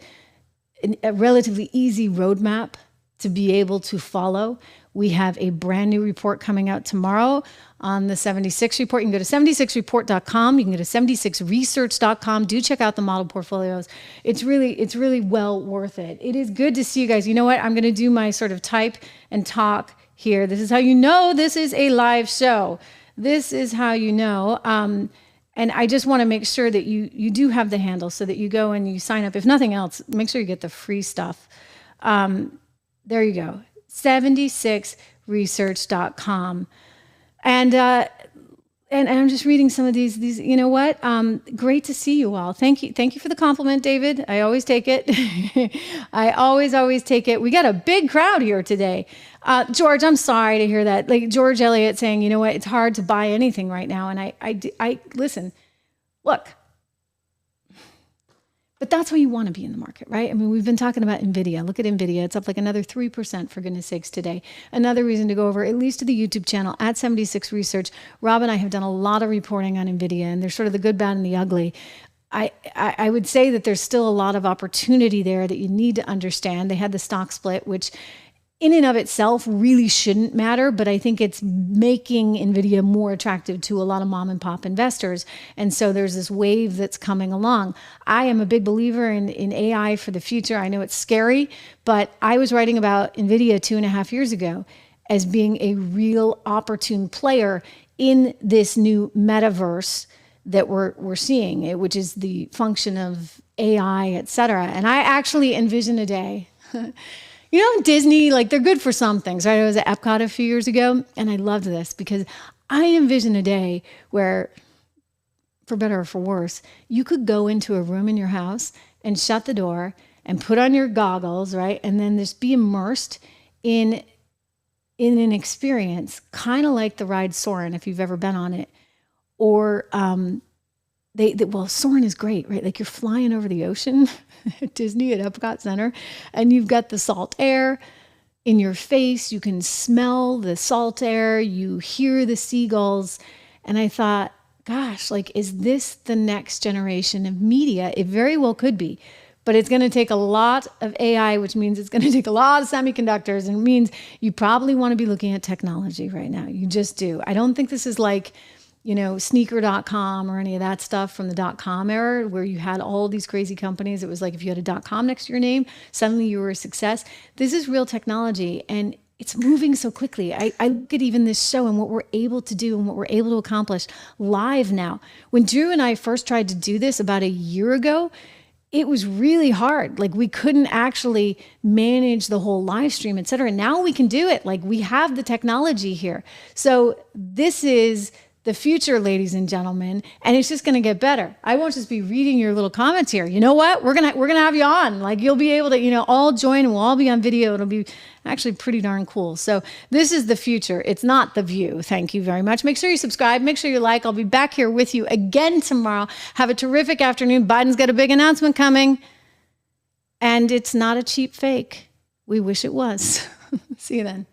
relatively easy roadmap to be able to follow. We have a brand new report coming out tomorrow on the 76 report. You can go to 76report.com. You can go to 76research.com. Do check out the model portfolios. It's really well worth it. It is good to see you guys. You know what? I'm going to do my sort of type and talk here. This is how you know this is a live show. This is how you know. And And I just want to make sure that you do have the handle so that you go and you sign up. If nothing else, make sure you get the free stuff. There you go, 76research.com. And I'm just reading some of these, you know what? Great to see you all. Thank you for the compliment, David. I always take it. I always take it. We got a big crowd here today. George, I'm sorry to hear that. Like George Elliott saying, you know what? It's hard to buy anything right now. And I listen, look, but that's why you want to be in the market, right? I mean, we've been talking about NVIDIA. Look at NVIDIA. It's up like another 3%, for goodness sakes, today. Another reason to go over, at least to the YouTube channel, at 76 Research. Rob and I have done a lot of reporting on NVIDIA, and there's sort of the good, bad, and the ugly. I would say that there's still a lot of opportunity there that you need to understand. They had the stock split, which in and of itself really shouldn't matter, but I think it's making NVIDIA more attractive to a lot of mom and pop investors. And so there's this wave that's coming along. I am a big believer in AI for the future. I know it's scary, but I was writing about NVIDIA 2.5 years ago as being a real opportune player in this new metaverse that we're seeing, which is the function of AI, et cetera. And I actually envision a day you know, Disney, like they're good for some things, right? I was at Epcot a few years ago, and I loved this because I envision a day where, for better or for worse, you could go into a room in your house and shut the door and put on your goggles, right? And then just be immersed in an experience, kind of like the ride Soarin', if you've ever been on it. Or well, Soarin' is great, right? Like you're flying over the ocean at Disney at Epcot Center, and you've got the salt air in your face. You can smell the salt air. You hear the seagulls. And I thought, gosh, like, is this the next generation of media? It very well could be, but it's going to take a lot of AI, which means it's going to take a lot of semiconductors, and it means you probably want to be looking at technology right now. You just do. I don't think this is like, you know, sneaker.com or any of that stuff from the .com era where you had all these crazy companies. It was like if you had a .com next to your name, suddenly you were a success. This is real technology, and it's moving so quickly. I look at even this show and what we're able to do and what we're able to accomplish live now. When Drew and I first tried to do this about a year ago, it was really hard. Like we couldn't actually manage the whole live stream, et cetera. Now we can do it. Like we have the technology here. So this is the future, ladies and gentlemen, and it's just going to get better. I won't just be reading your little comments here. You know what? We're gonna have you on. Like you'll be able to, you know, all join, and we'll all be on video. It'll be actually pretty darn cool. So this is the future. It's not the view. Thank you very much. Make sure you subscribe. Make sure you like. I'll be back here with you again tomorrow. Have a terrific afternoon. Biden's got a big announcement coming, and it's not a cheap fake. We wish it was. See you then.